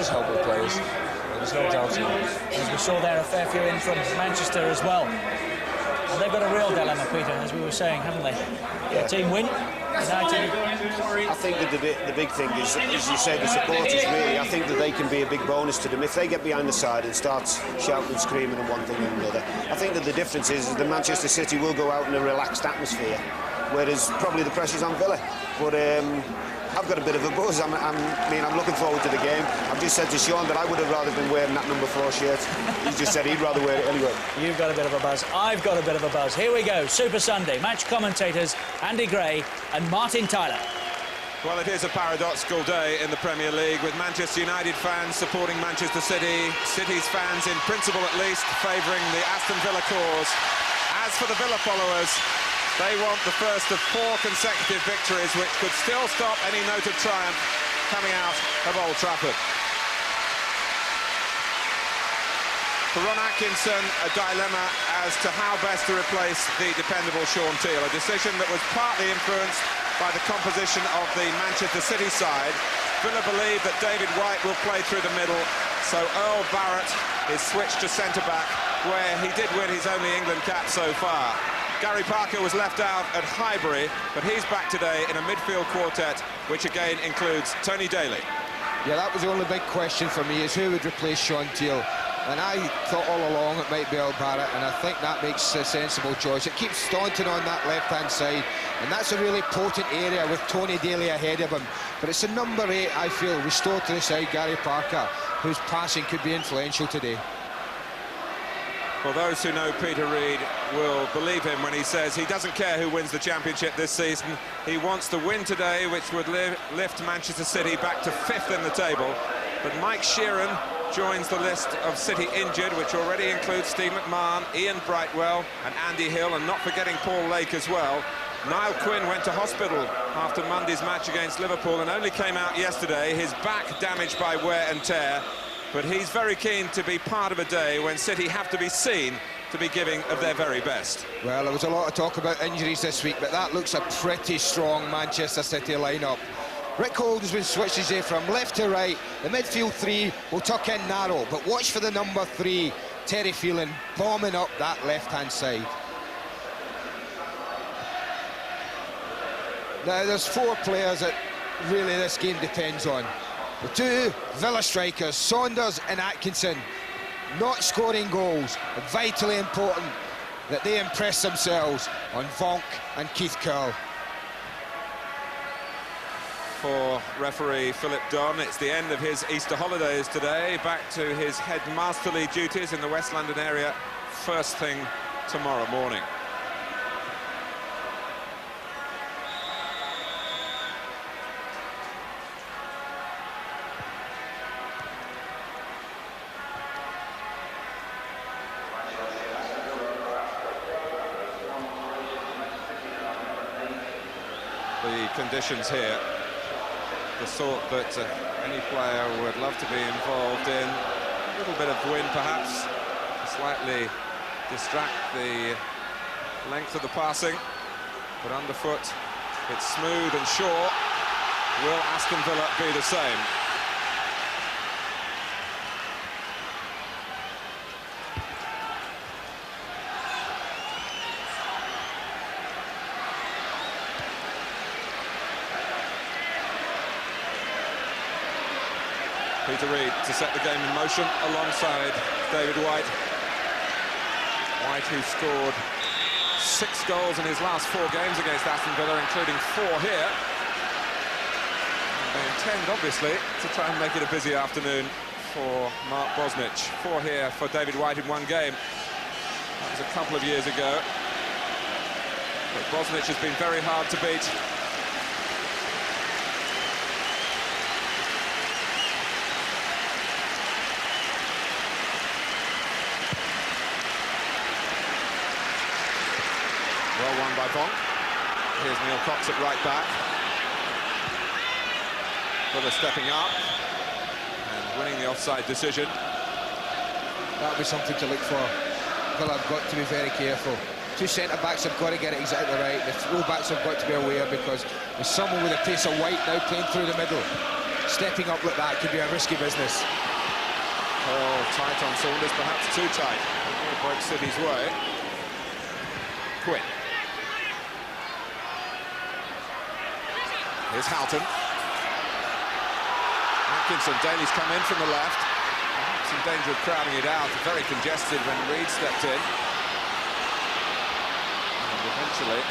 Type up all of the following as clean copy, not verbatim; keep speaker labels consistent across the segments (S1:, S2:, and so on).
S1: does help with players. There's no doubt.
S2: As we saw there, a fair few in from Manchester as well. And they've got a real dilemma, Peter, as we were saying, haven't they? Yeah. Team win, United.
S3: I think that the big thing is, as you say, the supporters really. I think that they can be a big bonus to them. If they get behind the side and start shouting and screaming and one thing and another, I think that the difference is that Manchester City will go out in a relaxed atmosphere, whereas probably the pressure's on Villa. But I've got a bit of a buzz. I'm looking forward to the game. I've just said to Sean that I would have rather been wearing that number 4 shirt. He's just said he'd rather wear it anyway.
S2: You've got a bit of a buzz. I've got a bit of a buzz. Here we go. Super Sunday. Match commentators Andy Gray and Martin Tyler.
S4: Well, it is a paradoxical day in the Premier League, with Manchester United fans supporting Manchester City, City's fans, in principle at least, favouring the Aston Villa cause. As for the Villa followers, they want the first of 4 consecutive victories, which could still stop any note of triumph coming out of Old Trafford. For Ron Atkinson, a dilemma as to how best to replace the dependable Sean Teal, a decision that was partly influenced by the composition of the Manchester City side. Villa believe that David White will play through the middle, so Earl Barrett is switched to centre-back, where he did win his only England cap so far. Gary Parker was left out at Highbury, but he's back today in a midfield quartet, which again includes Tony Daley.
S5: Yeah, that was the only big question for me, is who would replace Sean Teal. And I thought all along it might be Earl Barrett, and I think that makes a sensible choice. It keeps Staunton on that left-hand side, and that's a really potent area with Tony Daley ahead of him. But it's a number 8, I feel, restored to the side, Gary Parker, whose passing could be influential today.
S4: Well, those who know Peter Reid will believe him when he says he doesn't care who wins the championship this season. He wants the win today, which would lift Manchester City back to 5th in the table. But Mike Sheeran joins the list of City injured, which already includes Steve McMahon, Ian Brightwell and Andy Hill, and not forgetting Paul Lake as well. Niall Quinn went to hospital after Monday's match against Liverpool and only came out yesterday, his back damaged by wear and tear. But he's very keen to be part of a day when City have to be seen to be giving of their very best.
S5: Well, there was a lot of talk about injuries this week, but that looks a pretty strong Manchester City lineup. Rick Holden's been switched today from left to right. The midfield 3 will tuck in narrow, but watch for the number 3, Terry Phelan, bombing up that left-hand side. Now, there's 4 players that really this game depends on. The 2 Villa strikers, Saunders and Atkinson, not scoring goals. Vitally important that they impress themselves on Vonk and Keith Curle.
S4: For referee Philip Dunn, it's the end of his Easter holidays today, back to his headmasterly duties in the West London area first thing tomorrow morning. The conditions here, the sort that any player would love to be involved in. A little bit of wind perhaps to slightly distract the length of the passing, but underfoot it's smooth and sure. Will Aston Villa be the same? Peter Reid to set the game in motion alongside David White. White, who scored 6 goals in his last 4 games against Aston Villa, including 4 here. And they intend, obviously, to try and make it a busy afternoon for Mark Bosnich. 4 here for David White in 1 game. That was a couple of years ago. But Bosnich has been very hard to beat. Well won by Vonk. Here's Neil Cox at right back. Villa stepping up and winning the offside decision.
S5: That'll be something to look for. Villa have got to be very careful. 2 centre-backs have got to get it exactly right. The full-backs have got to be aware, because there's someone with a pace of White now playing through the middle. stepping up like that could be a risky business.
S4: Oh, tight on Saunders, perhaps too tight. It breaks City's way. Quinn. Here's Houghton. Atkinson, Daley's come in from the left. Perhaps in danger of crowding it out. Very congested when Reid stepped in. And eventually,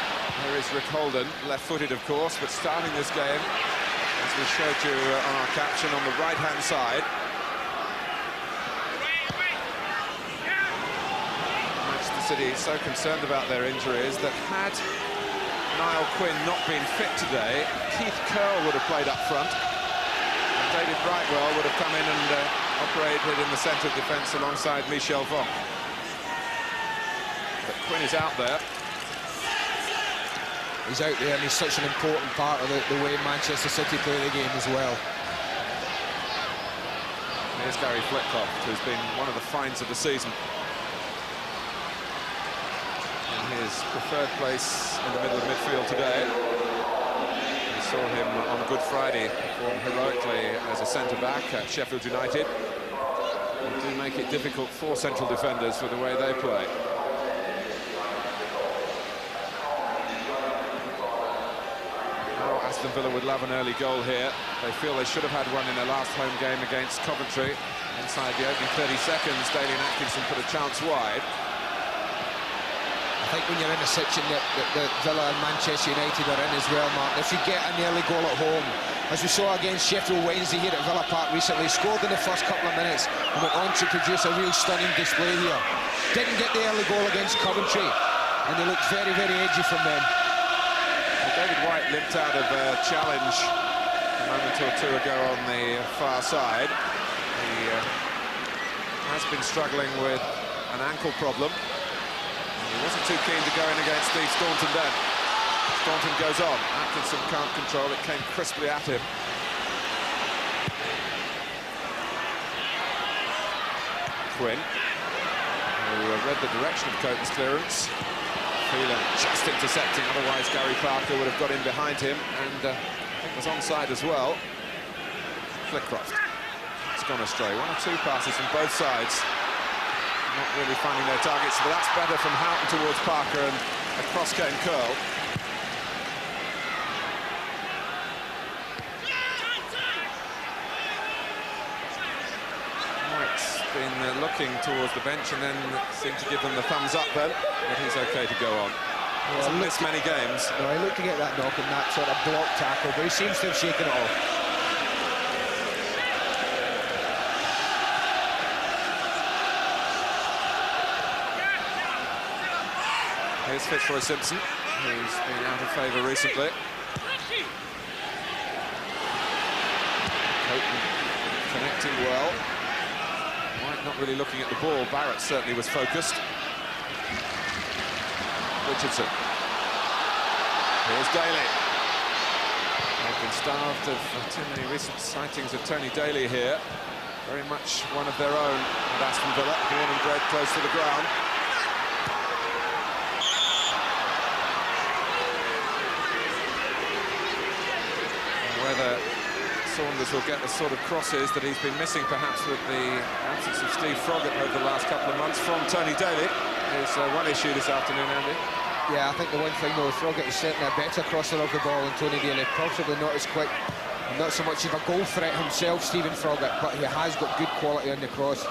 S4: here is Holden, left-footed of course, but starting this game, as we showed you on our caption, on the right-hand side. Manchester City so concerned about their injuries that had Niall Quinn not been fit today, Keith Curle would have played up front, and David Brightwell would have come in and operated in the centre of defence alongside Michel Vonk. But Quinn is out there.
S5: He's out there and he's such an important part of the way Manchester City play the game as well.
S4: Here's Gary Flitcroft, who's been one of the finds of the season. In his preferred place in the middle of midfield today. We saw him on Good Friday perform heroically as a centre-back at Sheffield United. They do make it difficult for central defenders for the way they play. Aston Villa would love an early goal here. They feel they should have had one in their last home game against Coventry. Inside the opening 30 seconds, Daley and Atkinson put a chance wide.
S5: I think when you're in a situation that Villa and Manchester United are in as well, Mark, if you get an early goal at home, as we saw against Sheffield Wednesday here at Villa Park recently, scored in the first couple of minutes and went on to produce a real stunning display here. Didn't get the early goal against Coventry, and they looked very, very edgy from them.
S4: David White limped out of a challenge a moment or two ago on the far side. He has been struggling with an ankle problem. He wasn't too keen to go in against Steve Staunton then. Staunton goes on. Atkinson can't control it, came crisply at him. Quinn, who read the direction of Coton's clearance. Phelan just intercepting, otherwise Gary Parker would have got in behind him, and I think was onside as well. Flitcroft. It's gone astray. One or two passes from both sides. Not really finding their targets, but that's better from Houghton towards Parker, and across came Curle. White's been looking towards the bench and then seemed to give them the thumbs up then, but he's okay to go on. He hasn't missed many games.
S5: No, he looked to get that knock and that sort of block tackle, but he seems to have shaken it off.
S4: Here's Fitzroy Simpson, who's been out of favour recently. Coton connecting well. White not really looking at the ball. Barrett certainly was focused. Richardson. Here's Daley. They've been starved of too many recent sightings of Tony Daley here. Very much one of their own at Aston Villa, born and bred close to the ground. Whether Saunders will get the sort of crosses that he's been missing perhaps with the absence of Steve Froggatt over the last couple of months from Tony Daley is one issue this afternoon, Andy.
S5: Yeah, I think the one thing though, Froggatt is certainly a better crosser of the ball than Tony Daley. Possibly not as quick, not so much of a goal threat himself, Stephen Froggatt, but he has got good quality on the cross.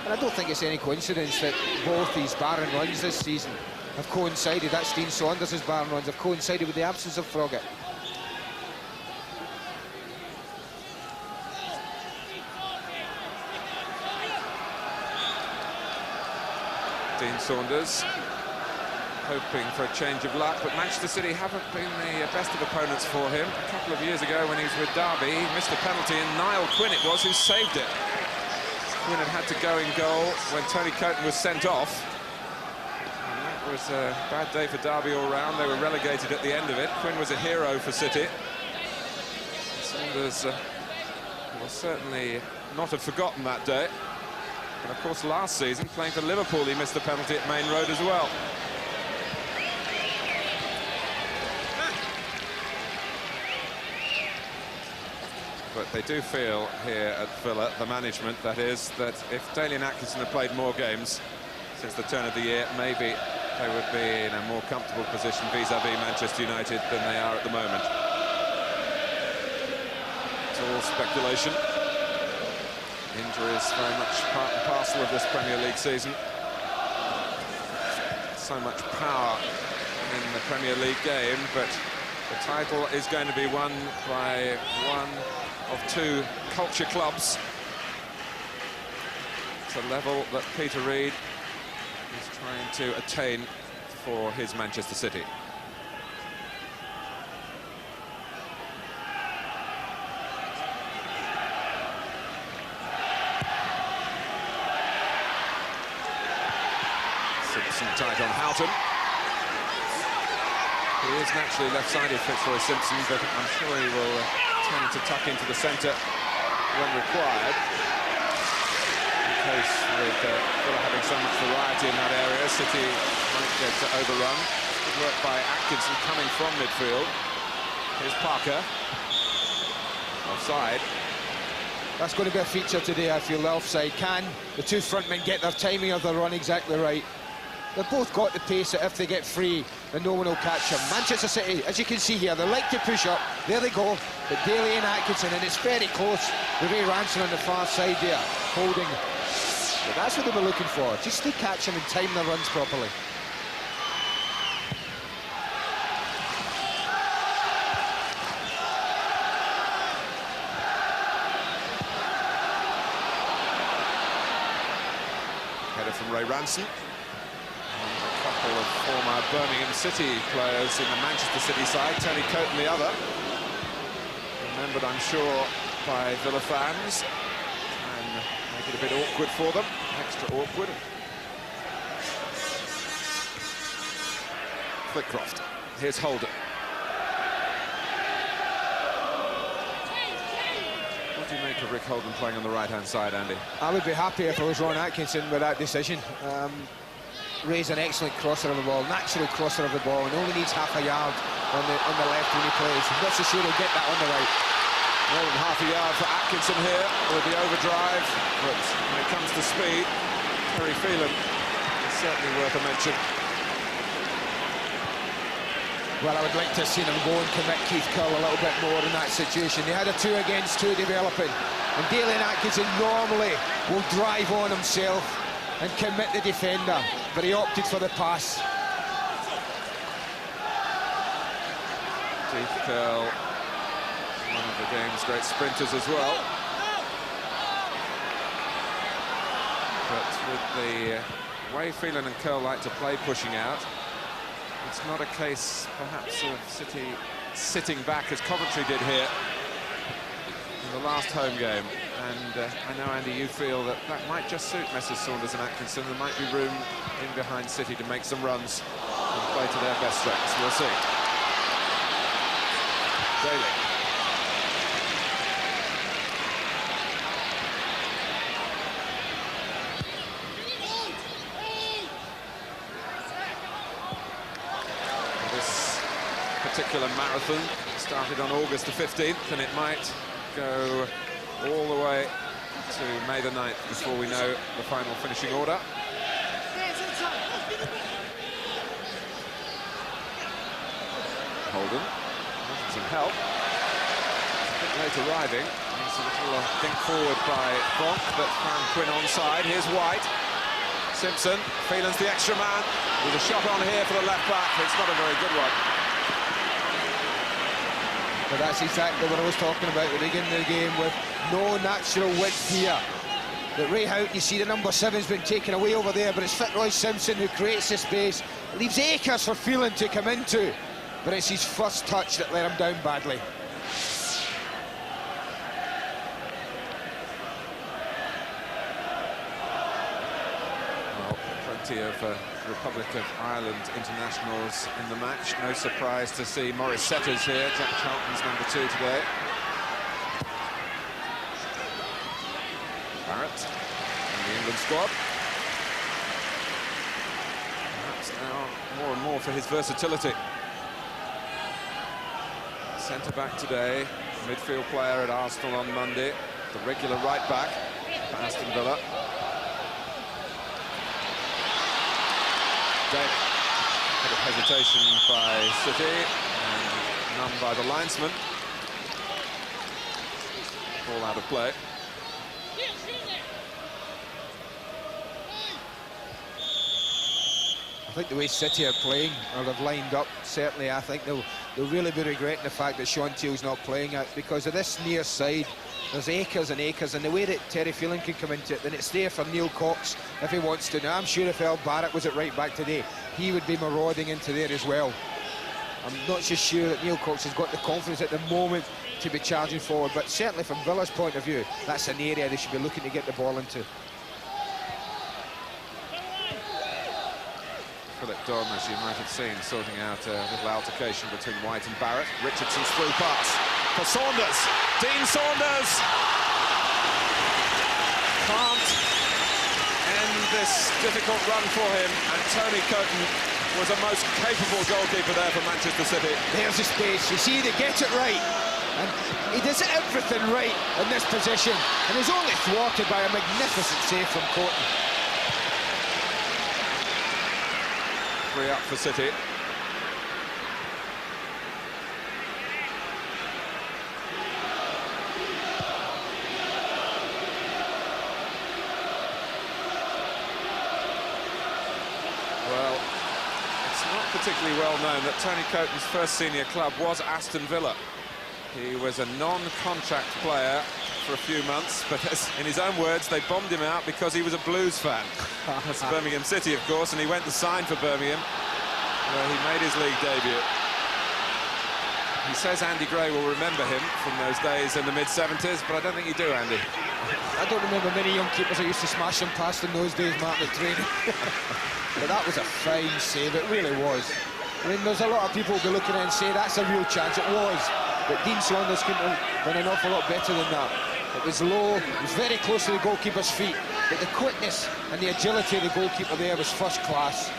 S5: And I don't think it's any coincidence that both these Barron runs this season have coincided. That's Dean Saunders' Barron runs have coincided with the absence of Froggatt.
S4: Dean Saunders hoping for a change of luck, but Manchester City haven't been the best of opponents for him. A couple of years ago when he was with Derby, he missed a penalty, and Niall Quinn it was who saved it. Quinn had to go in goal when Tony Coton was sent off. And that was a bad day for Derby all round. They were relegated at the end of it. Quinn was a hero for City. Saunders will certainly not have forgotten that day. And of course, last season, playing for Liverpool, he missed the penalty at Main Road as well. But they do feel here at Villa, the management, that is, that if Daley and Atkinson had played more games since the turn of the year, maybe they would be in a more comfortable position vis-à-vis Manchester United than they are at the moment. It's all speculation. Injuries very much part and parcel of this Premier League season. So much power in the Premier League game, but the title is going to be won by one of two culture clubs. It's a level that Peter Reid is trying to attain for his Manchester City. Simpson tight on Houghton. He is naturally left-sided, Fitzroy Simpson, but I'm sure he will tend to tuck into the centre when required. In case with Villa having so much variety in that area, City might get to overrun. Good work by Atkinson coming from midfield. Here's Parker. Offside.
S5: That's going to be a feature today, I feel, the offside. Can the two frontmen get their timing of the run exactly right? They've both got the pace that if they get free, then no one will catch them. Manchester City, as you can see here, they like to push up. There they go. But Daley and Atkinson, and it's very close. With Ranson on the far side there, holding. But that's what they were looking for, just to catch them and time their runs properly.
S4: Header from Ranson. A couple of former Birmingham City players in the Manchester City side, Tony Coton the other. Remembered, I'm sure, by Villa fans, and make it a bit awkward for them, extra awkward. Flitcroft. Here's Holden. What do you make of Rick Holden playing on the right-hand side, Andy?
S5: I would be happy if I was Ron Atkinson with that decision. Ray's an excellent crosser of the ball, natural crosser of the ball, and only needs half a yard on the left when he plays. I'm not so sure he'll get that on the right.
S4: More than half a yard for Atkinson here with the overdrive, but when it comes to speed, Phelan is certainly worth a mention.
S5: Well, I would like to have seen him go and commit Keith Curle a little bit more in that situation. They had a 2 against 2 developing, and Daley and Atkinson normally will drive on himself and commit the defender, but he opted for the pass.
S4: Keith Curle, one of the game's great sprinters as well. But with the way Phelan and Curle like to play pushing out, it's not a case, perhaps, of City sitting back as Coventry did here in the last home game. And I know, Andy, you feel that that might just suit Messrs Saunders and Atkinson. There might be room in behind City to make some runs and play to their best strengths. We'll see. Daley. This particular marathon started on August the 15th, and it might go all the way to May the 9th before we know the final finishing order. Holden, some help. A bit late arriving. There's a little think forward by Vonk that found Quinn onside. Here's White. Simpson, Phelan's the extra man. With a shot on here for the left back. It's not a very good one.
S5: But that's exactly what I was talking about at the beginning of the game, with no natural width here. But Ray Houghton, you see the number 7's been taken away over there, but it's Fitzroy Simpson who creates the space. Leaves acres for Phelan to come into, but it's his first touch that let him down badly.
S4: Well, plenty of Republic of Ireland internationals in the match. No surprise to see Maurice Setters here, Jack Charlton's number 2 today. Barrett in the England squad. Perhaps now more and more for his versatility. centre-back today, midfield player at Arsenal on Monday, the regular right-back for Aston Villa. Daley. Bit of hesitation by City, and none by the linesman. Ball out of play.
S5: I think the way City are playing, or they've lined up, certainly I think they'll really be regretting the fact that Sean Teal's not playing it, because of this near side. There's acres and acres, and the way that Terry Phelan can come into it, then it's there for Neil Cox if he wants to. Now, I'm sure if Earl Barrett was at right back today, he would be marauding into there as well. I'm not so sure that Neil Cox has got the confidence at the moment to be charging forward, but certainly from Villa's point of view, that's an area they should be looking to get the ball into.
S4: Philip Dom, as you might have seen, sorting out a little altercation between White and Barrett. Richardson's through pass for Saunders. Dean Saunders can't end this difficult run for him, and Tony Coton was a most capable goalkeeper there for Manchester City.
S5: There's the space. You see, they get it right. And he does everything right in this position. And he's only thwarted by a magnificent save from Coton.
S4: 3 up for City. Well, it's not particularly well known that Tony Coton's first senior club was Aston Villa. He was a non-contract player for a few months, but in his own words, they bombed him out because he was a Blues fan. That's Birmingham City, of course, and he went to sign for Birmingham, where he made his league debut. He says Andy Gray will remember him from those days in the mid-70s, but I don't think you do, Andy.
S5: I don't remember many young keepers that used to smash him past in those days, Martin, at training. But that was a fine save, it really was. I mean, there's a lot of people who will be looking at it and say that's a real chance. It was. But Dean Saunders couldn't have done an awful lot better than that. It was low, it was very close to the goalkeeper's feet, but the quickness and the agility of the goalkeeper there was first class.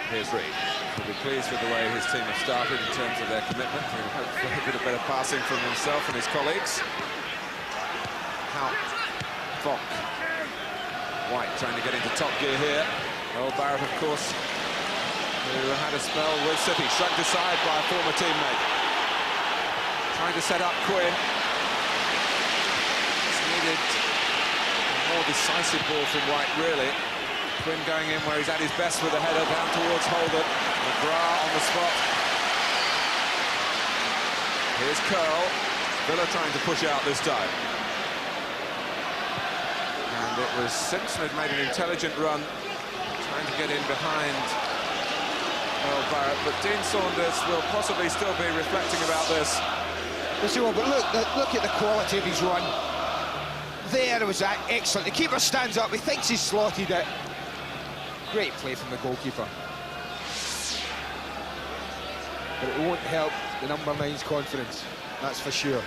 S4: Here's Reid. He'll be pleased with the way his team have started in terms of their commitment. He'll hope for a bit of better passing from himself and his colleagues. Houghton, Vonk, White trying to get into top gear here. Earl Barrett, of course, who had a spell with City, shrugged aside by a former teammate. Trying to set up Quinn. It's needed a more decisive ball from White, really. Quinn going in where he's at his best with a header down towards Holden. McGrath on the spot. Here's Curle. Villa trying to push out this time. And it was Simpson who'd made an intelligent run, trying to get in behind Earl Barrett, but Dean Saunders will possibly still be reflecting about this.
S5: Yes, he will, but look at the quality of his run. There was that excellent. The keeper stands up, he thinks he's slotted it. Great play from the goalkeeper. But it won't help the number 9's confidence, that's for sure.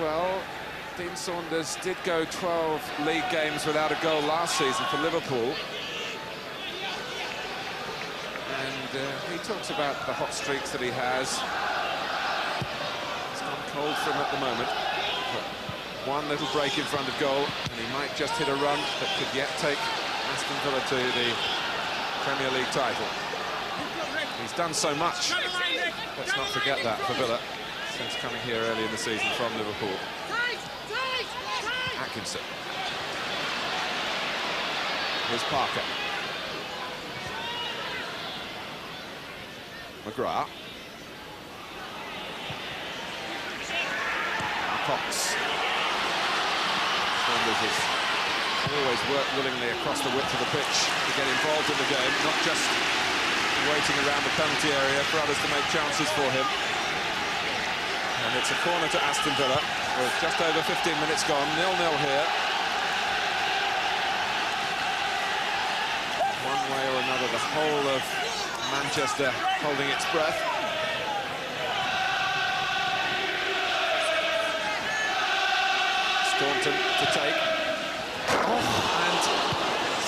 S4: Well, Dean Saunders did go 12 league games without a goal last season for Liverpool. And he talks about the hot streaks that he has. It's gone cold for him at the moment. But one little break in front of goal, and he might just hit a run that could yet take Aston Villa to the Premier League title. He's done so much. Let's not forget that for Villa since coming here early in the season from Liverpool. Atkinson. Here's Parker. McGrath. Cox. Saunders has always worked willingly across the width of the pitch to get involved in the game, not just waiting around the penalty area for others to make chances for him. And it's a corner to Aston Villa with just over 15 minutes gone, 0-0 here. One way or another, the whole of Manchester holding its breath. Staunton to take. And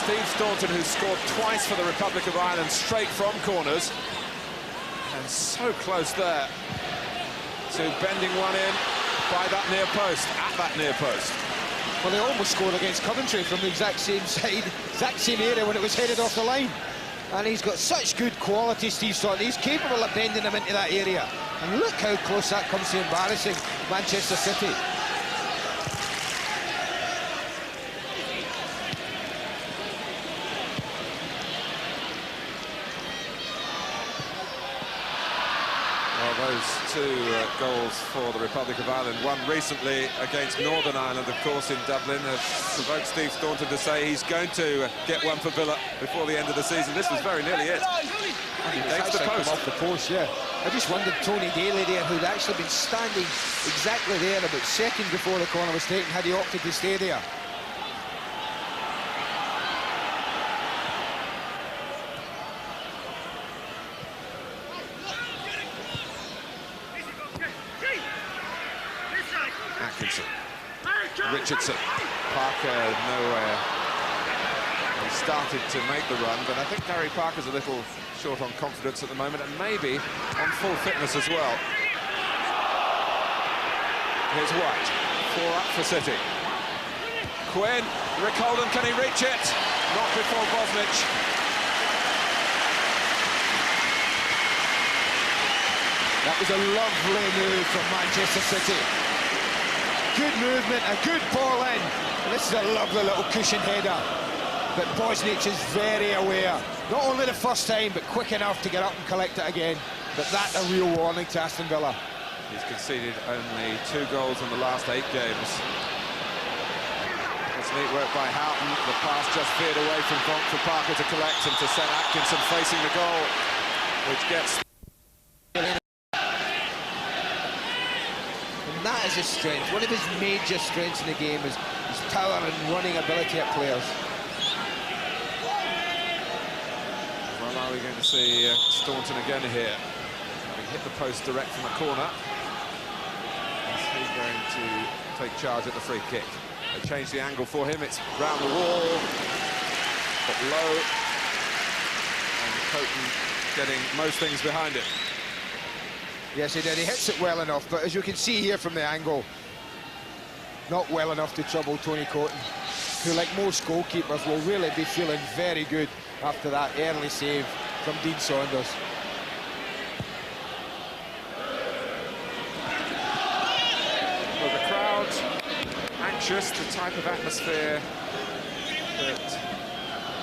S4: Steve Staunton, who's scored twice for the Republic of Ireland straight from corners, has so close there to bending one in by that near post, at that near post.
S5: Well, they almost scored against Coventry from the exact same side, exact same area when it was headed off the line. And he's got such good quality, Steve Staunton. He's capable of bending them into that area. And look how close that comes to embarrassing Manchester City.
S4: Those two goals for the Republic of Ireland, one recently against Northern Ireland, of course, in Dublin, have provoked Steve Staunton to say he's going to get one for Villa before the end of the season. This was very nearly it. And he takes the post.
S5: Off the post, yeah. I just wondered, Tony Daley there, who'd actually been standing exactly there about seconds before the corner was taken, had he opted to stay there.
S4: Atkinson, Richardson, Parker nowhere. He started to make the run, but I think Gary Parker's a little short on confidence at the moment, and maybe on full fitness as well. Here's White, 4 up for City. Quinn, Rick Holden, can he reach it? Not before Bosnich.
S5: That was a lovely move from Manchester City. Good movement, a good ball in. And this is a lovely little cushion header. But Bosnich is very aware. Not only the first time, but quick enough to get up and collect it again. But that's a real warning to Aston Villa.
S4: He's conceded only 2 goals in the last 8 games. That's neat work by Houghton. The pass just veered away from Vonk for Parker to collect and to send Atkinson facing the goal, which gets...
S5: That is his strength. One of his major strengths in the game is his power and running ability at players.
S4: Well, are we going to see Staunton again here? Having hit the post direct from the corner. Is he going to take charge at the free kick? They change the angle for him. It's round the wall, but low. And Coton getting most things behind it.
S5: Yes, he did. He hits it well enough, but as you can see here from the angle, not well enough to trouble Tony Coton, who, like most goalkeepers, will really be feeling very good after that early save from Dean Saunders.
S4: Well, the crowd anxious, the type of atmosphere that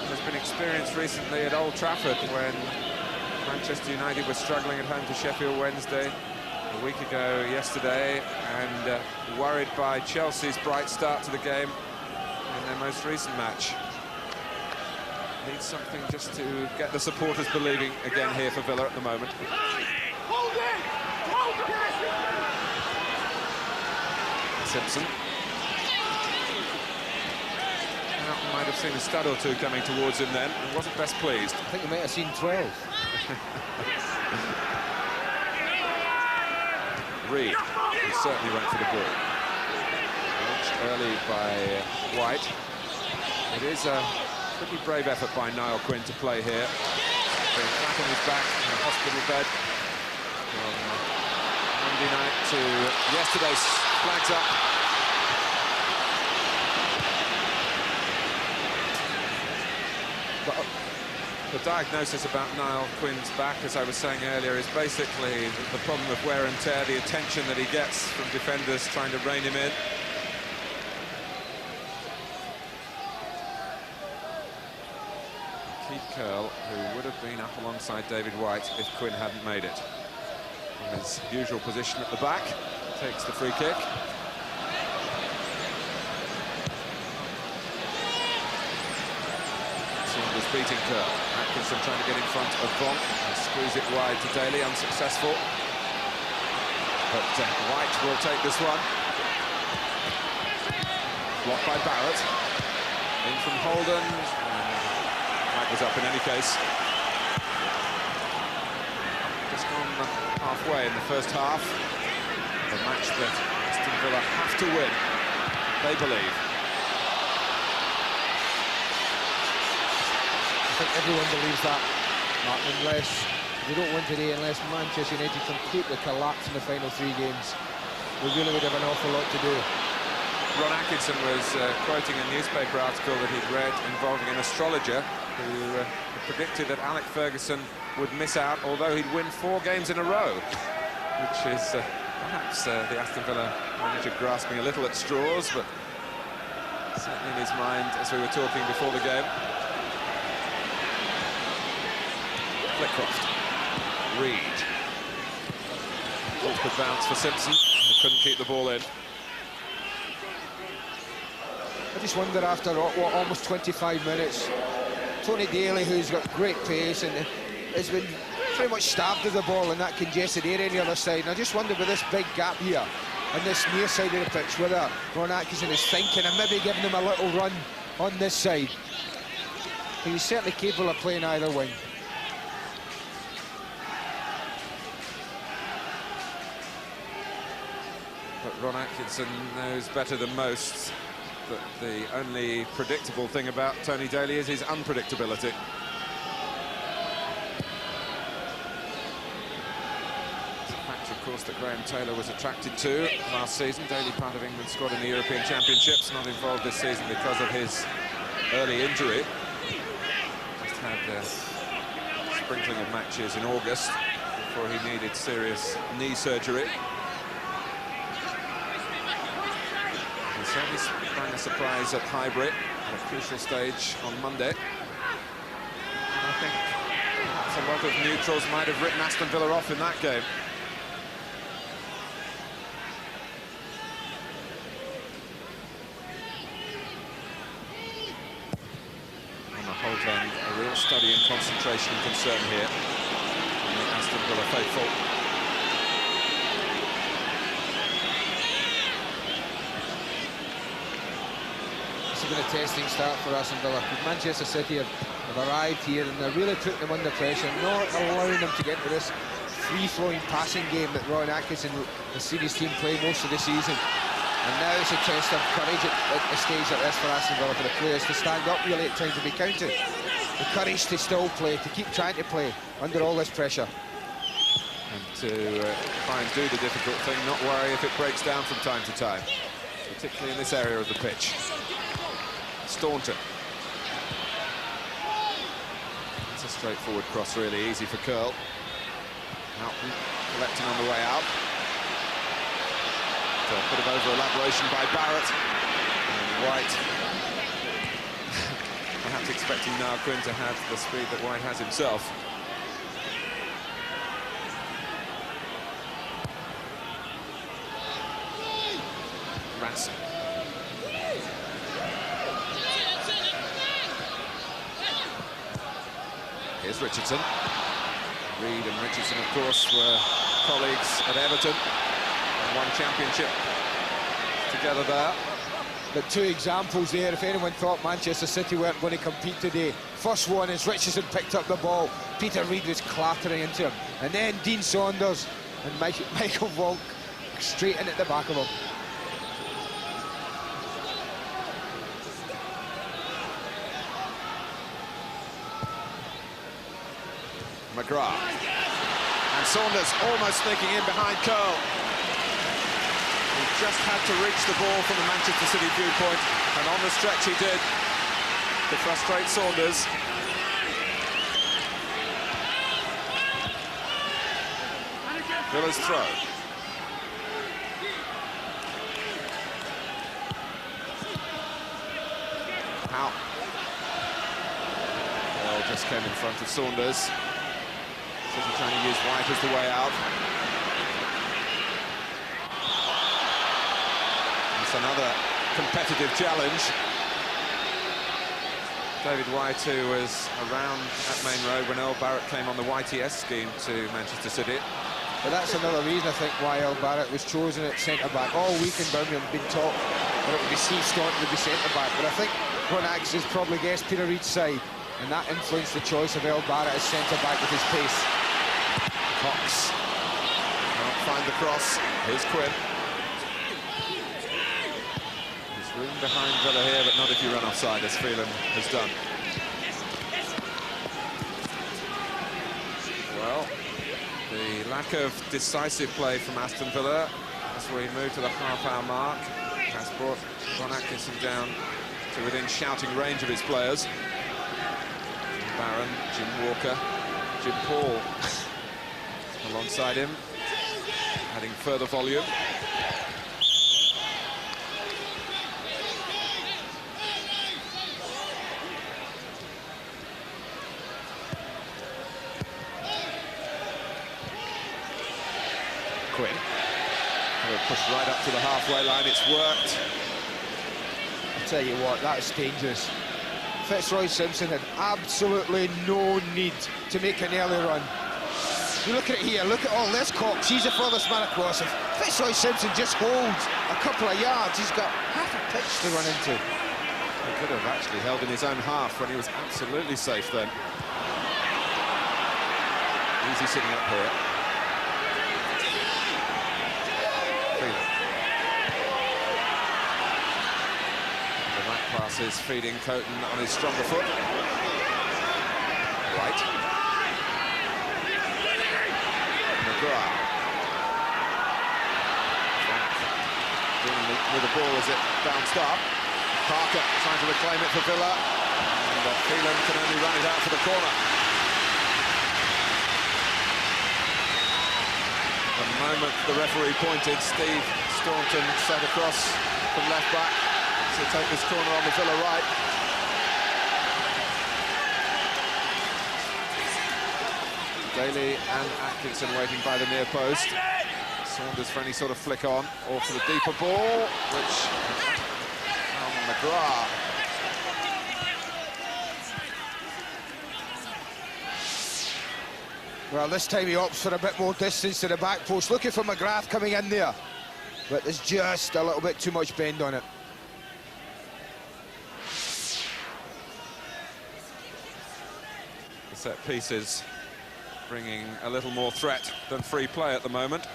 S4: has been experienced recently at Old Trafford when Manchester United were struggling at home to Sheffield Wednesday a week ago yesterday, and worried by Chelsea's bright start to the game in their most recent match. Needs something just to get the supporters believing again here for Villa at the moment. Simpson. Might have seen a stud or two coming towards him then, and wasn't best pleased.
S5: I think he might have seen 12.
S4: Reid, who certainly went for the ball. Launched early by White. It is a pretty brave effort by Niall Quinn to play here. Being flat on his back in a hospital bed. From Monday night to yesterday's flags up. But the diagnosis about Niall Quinn's back, as I was saying earlier, is basically the problem of wear and tear, the attention that he gets from defenders trying to rein him in. Keith Curle, who would have been up alongside David White if Quinn hadn't made it. In his usual position at the back, takes the free kick. Saunders beating Curle. Atkinson trying to get in front of Vonk and squeeze it wide to Daley, unsuccessful. But White will take this one. Blocked by Barrett. In from Holden. Flag was up in any case. Just gone halfway in the first half. The match that Aston Villa have to win, they believe.
S5: I think everyone believes that, Martin, unless They don't win today unless Manchester United completely collapse in the final 3 games. We really would have an awful lot to do.
S4: Ron Atkinson was quoting a newspaper article that he'd read involving an astrologer who predicted that Alec Ferguson would miss out, although he'd win 4 games in a row, which is perhaps the Aston Villa manager grasping a little at straws, but certainly in his mind as we were talking before the game. Flitcroft. Reid. Awkward bounce for Simpson. He couldn't keep the ball in.
S5: I just wonder, after what, almost 25 minutes, Tony Daley, who's got great pace and has been pretty much stabbed with the ball in that congested area on the other side, and I just wonder with this big gap here on this near side of the pitch whether Ron Atkinson is thinking and maybe giving him a little run on this side. He's certainly capable of playing either wing.
S4: But Ron Atkinson knows better than most that the only predictable thing about Tony Daley is his unpredictability. It's a fact, of course, that Graham Taylor was attracted to last season. Daley part of England's squad in the European Championships, not involved this season because of his early injury. Just had a sprinkling of matches in August before he needed serious knee surgery. Certainly sprang a surprise at Highbury at a crucial stage on Monday. And I think perhaps a lot of neutrals might have written Aston Villa off in that game. On the Holden, a real study in concentration and concern here from the Aston Villa faithful.
S5: It's been a testing start for Aston Villa. Manchester City have arrived here and they're really putting them under pressure, not allowing them to get into this free-flowing passing game that Ron Atkinson has seen his team play most of the season. And now it's a test of courage at a stage like this for Aston Villa, for the players to stand up really at times to be counted. The courage to still play, to keep trying to play under all this pressure.
S4: And to try and do the difficult thing, not worry if it breaks down from time to time, particularly in this area of the pitch. Staunton. It's a straightforward cross, really easy for Curle. Houghton collecting on the way out. So a bit of over-elaboration by Barrett. And White. Perhaps expecting now Quinn to have the speed that White has himself. Ranson. Here's Richardson. Reid and Richardson, of course, were colleagues at Everton and won championship together there.
S5: But 2 examples there, if anyone thought Manchester City weren't going to compete today. First one is Richardson picked up the ball, Peter Reid was clattering into him, and then Dean Saunders and Michael Vonk straight in at the back of him.
S4: McGrath. And Saunders almost sneaking in behind Curle. He just had to reach the ball from the Manchester City viewpoint, and on the stretch he did, to frustrate Saunders. Villa's throw. Houghton. Well, just came in front of Saunders. Trying to use White as the way out. It's another competitive challenge. David White, who was around at Main Road when Earl Barrett came on the YTS scheme to Manchester City.
S5: But that's another reason, I think, why Earl Barrett was chosen at centre-back. All week in Birmingham been taught that it would be Steve Staunton would be centre-back. But I think Ron Atkinson's probably guessed Peter Reid's side, and that influenced the choice of Earl Barrett as centre-back with his pace.
S4: Cox can't find the cross. Here's Quinn. There's room behind Villa here, but not if you run offside, as Phelan has done. Well, Lack of decisive play from Aston Villa as we move to the half-hour mark. Has brought Atkinson down to within shouting range of his players. Barron, Jim Walker, Jim Paul alongside him, adding further volume. Quinn. Pushed right up to the halfway line, it's worked.
S5: I'll tell you what, that's dangerous. Fitzroy Simpson had absolutely no need to make an early run. You look at it here, look at all this Cox, he's the furthest man across. If Fitzroy Simpson just holds a couple of yards, he's got half a pitch to run into.
S4: He could have actually held in his own half when he was absolutely safe then. Easy sitting up here. Passes feeding Coton on his stronger foot. Right. McGrath. Dealing with the ball as it bounced up. Parker trying to reclaim it for Villa. And Phelan can only run it out for the corner. The moment the referee pointed, Steve Staunton sat across from left back to take this corner on the Villa right. Daley and Atkinson waiting by the near post. Saunders for any sort of flick on, or for the deeper ball, which McGrath.
S5: Well, this time he opts for a bit more distance to the back post, looking for McGrath coming in there. But there's just a little bit too much bend on it.
S4: Set pieces bringing a little more threat than free play at the moment,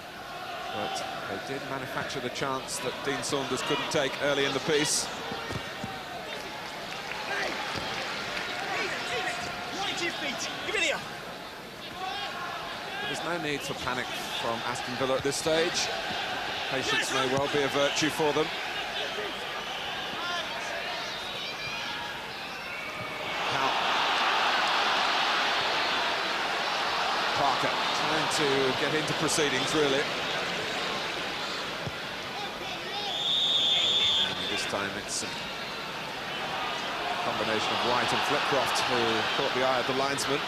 S4: but they did manufacture the chance that Dean Saunders couldn't take early in the piece. There's no need for panic from Aston Villa at this stage. Patience may well be a virtue for them. Parker trying to get into proceedings, really. And this time it's a combination of White and Flitcroft who caught the eye of the linesman.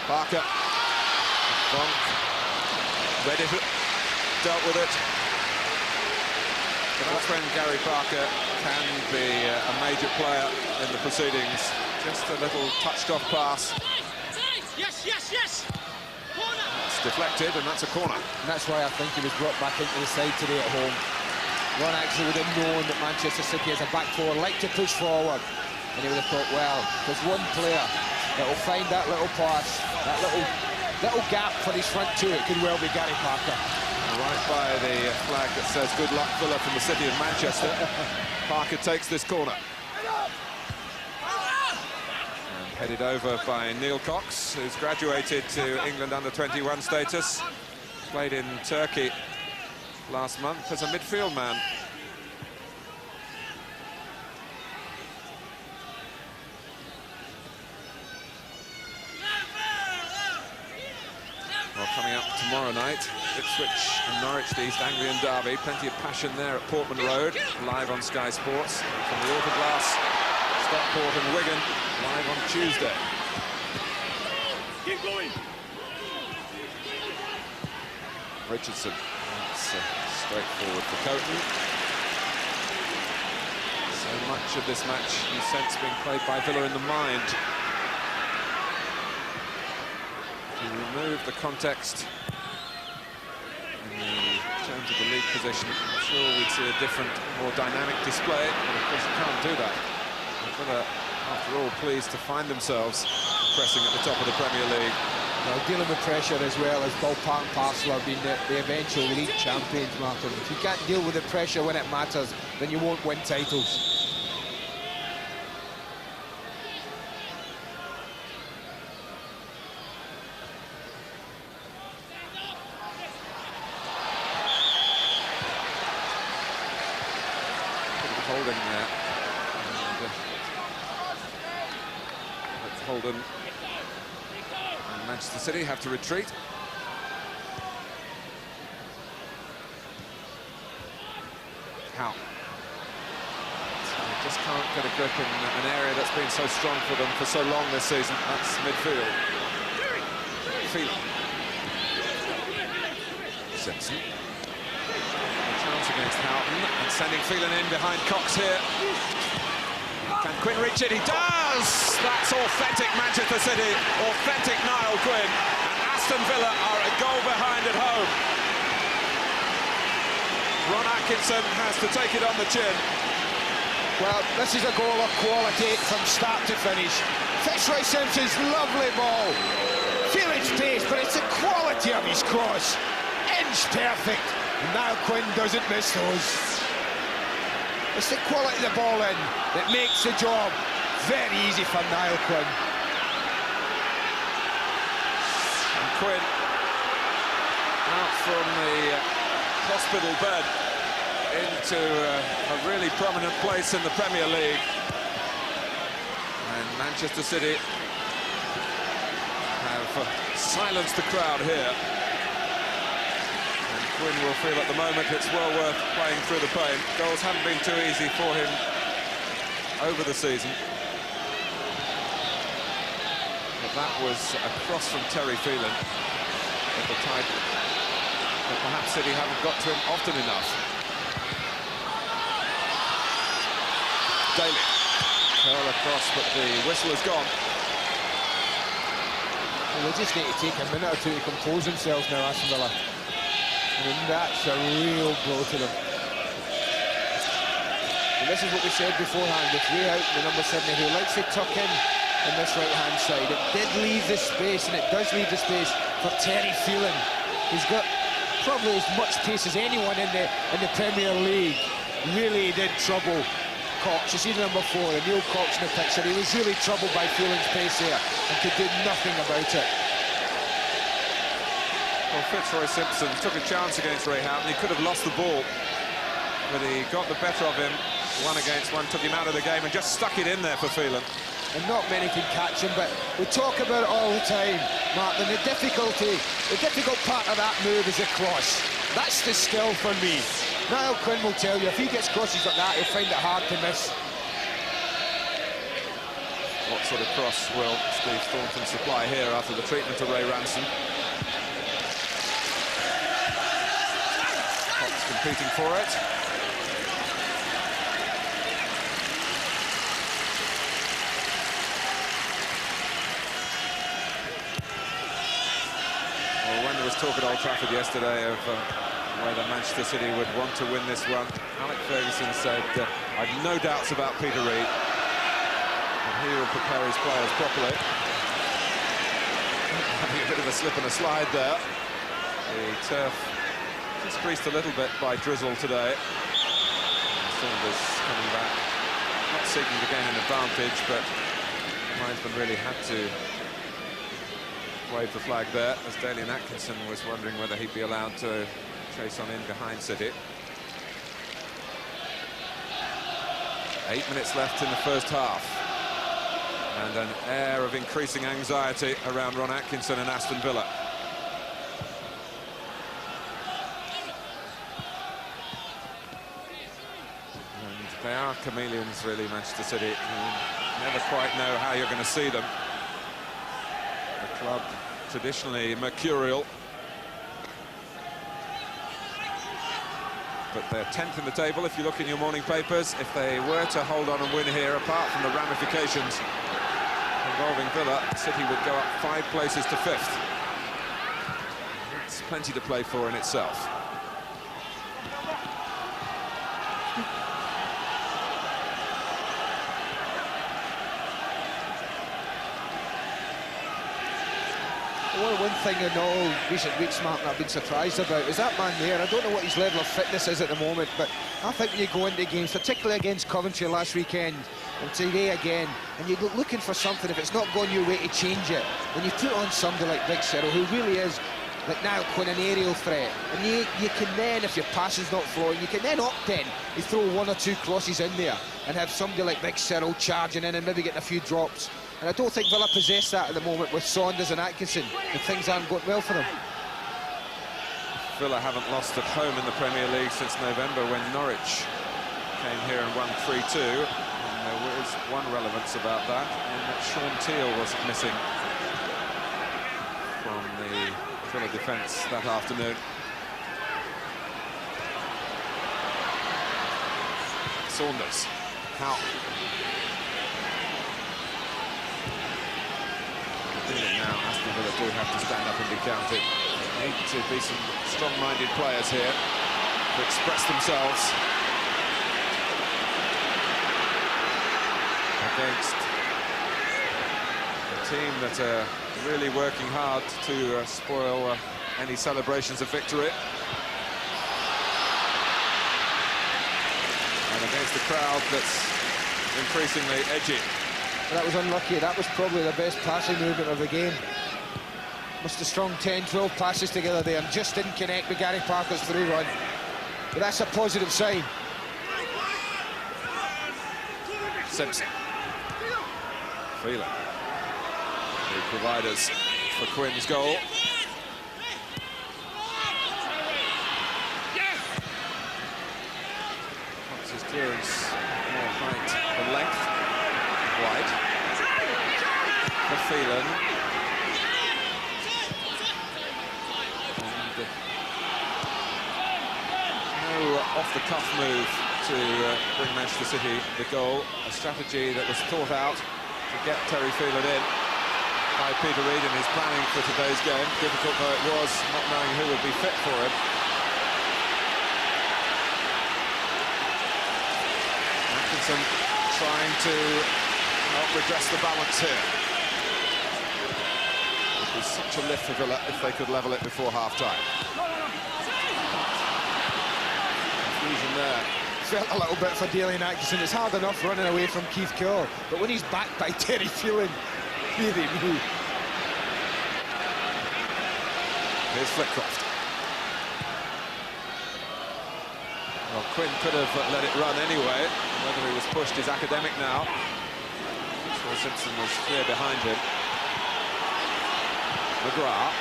S4: Parker, Vonk, read it, dealt with it. But that's when Gary Parker can be a major player in the proceedings. Just a little touched-off pass.
S6: Yes, yes, yes!
S4: It's deflected, and that's a corner.
S5: And that's why I think he was brought back into the side today at home. Ron actually would have known that Manchester City as a back four like to push forward, and he would have thought, well, there's one player that will find that little pass, that little gap for his front two. It could well be Gary Parker.
S4: Right by the flag that says "Good luck, Villa" from the city of Manchester. Parker takes this corner. Headed over by Neil Cox, who's graduated to England under-21 status. Played in Turkey last month as a midfield man. Well, coming up tomorrow night, Ipswich and Norwich, the East Anglian derby. Plenty of passion there at Portman Road, live on Sky Sports. From the Autoglass, Stockport and Wigan, live on Tuesday.
S6: Keep going.
S4: Richardson, that's straightforward for Coton. So much of this match, you sense, being played by Villa in the mind. If you remove the context in terms of the league position, I'm sure we'd see a different, more dynamic display, but of course you can't do that. Villa, after all, pleased to find themselves pressing at the top of the Premier League.
S5: Now, dealing with pressure as well as both part and parcel of being the eventual league champions, Martin. If you can't deal with the pressure when it matters, then you won't win titles.
S4: Holding there. And, Holden and Manchester City have to retreat. How? Just can't get a grip in an area that's been so strong for them for so long this season. That's midfield. Phelan. Simpson. A chance against Houghton and sending Phelan in behind Cox here. Can Quinn reach it? He does! That's authentic Manchester City, authentic Niall Quinn. And Aston Villa are a goal behind at home. Ron Atkinson has to take it on the chin.
S5: Well, this is a goal of quality from start to finish. Fitzroy Simpson's lovely ball. Feeling pace, but it's the quality of his cross. Inch perfect. And now Quinn doesn't miss those. It's the quality of the ball in that makes the job very easy for Niall Quinn.
S4: And Quinn out from the hospital bed into a really prominent place in the Premier League. And Manchester City have silenced the crowd here. And Quinn will feel at the moment it's well worth playing through the pain. Goals haven't been too easy for him over the season. But that was a cross from Terry Phelan of the type that perhaps City haven't got to him often enough. Daley. Curle across, but the whistle is gone.
S5: Well, they just need to take a minute or two to compose themselves now, Aston Villa. I mean, that's a real blow to them. And this is what we said beforehand, with Reid, the number 7, who likes to tuck in on this right-hand side. It did leave the space, and it does leave the space for Terry Phelan. He's got probably as much pace as anyone in the Premier League. Really did trouble Cox. You see the number 4, Neil Cox in the picture. He was really troubled by Phelan's pace here and could do nothing about it.
S4: Well, Fitzroy Simpson took a chance against Ray Houghton. He could have lost the ball, but he got the better of him. 1 against 1, took him out of the game and just stuck it in there for Phelan.
S5: And not many can catch him, but we talk about it all the time, Martin. The difficult part of that move is the cross. That's the skill for me. Niall Quinn will tell you, if he gets crosses like that, he'll find it hard to miss.
S4: What sort of cross will Steve Staunton supply here after the treatment to Ray Ranson? Fox competing for it. Well, when there was talk at Old Trafford yesterday of whether Manchester City would want to win this one, Alex Ferguson said, I've no doubts about Peter Reid, and he will prepare his players properly. Having a bit of a slip and a slide there. The turf just creased a little bit by drizzle today. Saunders coming back, not seeking to gain an advantage, but the linesman really had to wave the flag there, as Daley and Atkinson was wondering whether he'd be allowed to chase on in behind City. 8 minutes left in the first half, and an air of increasing anxiety around Ron Atkinson and Aston Villa. And they are chameleons, really, Manchester City. You never quite know how you're going to see them. The club traditionally mercurial, but they're 10th in the table if you look in your morning papers. If they were to hold on and win here, apart from the ramifications involving Villa, City would go up 5 places to 5th. That's plenty to play for in itself.
S5: Well, one thing in all recent weeks, Martin, I've been surprised about is that man there. I don't know what his level of fitness is at the moment, but I think when you go into games, particularly against Coventry last weekend and today again, and you're looking for something, if it's not going your way, to change it, then you put on somebody like Big Cyril, who really is like now Quinn, an aerial threat. And you can then, if your pass is not flowing, you can then opt in. You throw one or two crosses in there and have somebody like Big Cyril charging in and maybe getting a few drops. And I don't think Villa possess that at the moment with Saunders and Atkinson, and things aren't going well for them.
S4: Villa haven't lost at home in the Premier League since November when Norwich came here and won 3-2. And there was one relevance about that, in that Sean Teal was missing from the Villa defence that afternoon. Saunders, Houghton. Now Aston Villa do have to stand up and be counted. There need to be some strong-minded players here to express themselves against a team that are really working hard to spoil any celebrations of victory. And against a crowd that's increasingly edgy.
S5: That was unlucky. That was probably the best passing movement of the game. Must have strung 10, 12 passes together there and just didn't connect with Gary Parker's through run. But that's a positive sign.
S4: Simpson. Phelan. The providers for Quinn's goal. What's his clearance? More height than length. Wide. For Phelan. And no off-the-cuff move to bring Manchester City the goal. A strategy that was thought out to get Terry Phelan in by Peter Reid in his planning for today's game. Difficult though it was, not knowing who would be fit for him. Atkinson trying to help redress the balance here. It was such a lift for Villa if they could level it before half-time. Confusion there.
S5: Felt a little bit for Daley and Atkinson. It's hard enough running away from Keith Curle, but when he's backed by Terry Phelan, really me.
S4: Here's Flitcroft. Well, Quinn could have let it run anyway. Whether he was pushed is academic now. Sure, Simpson was clear behind him. McGrath.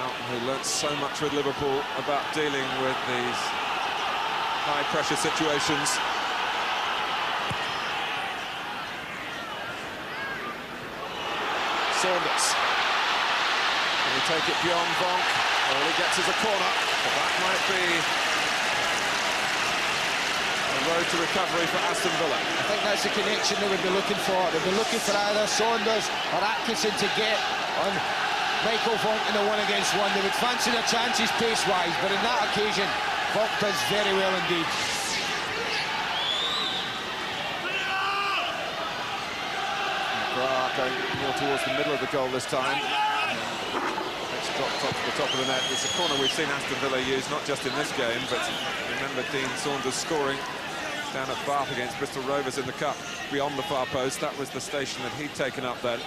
S4: Houghton, who learnt so much with Liverpool about dealing with these high-pressure situations. Saunders. Can he take it beyond Vonk? All he gets is a corner. But that might be a road to recovery for Aston Villa.
S5: I think that's the connection they would be looking for. They'd be looking for either Saunders or Atkinson to get on Michael Vonk in the one-against-one. They would fancy their chances pace-wise, but in that occasion, Vonk does very well indeed.
S4: McGrath going more towards the middle of the goal this time. It's dropped off the top of the net. It's a corner we've seen Aston Villa use, not just in this game, but remember Dean Saunders scoring down at Bath against Bristol Rovers in the Cup beyond the far post. That was the station that he'd taken up then.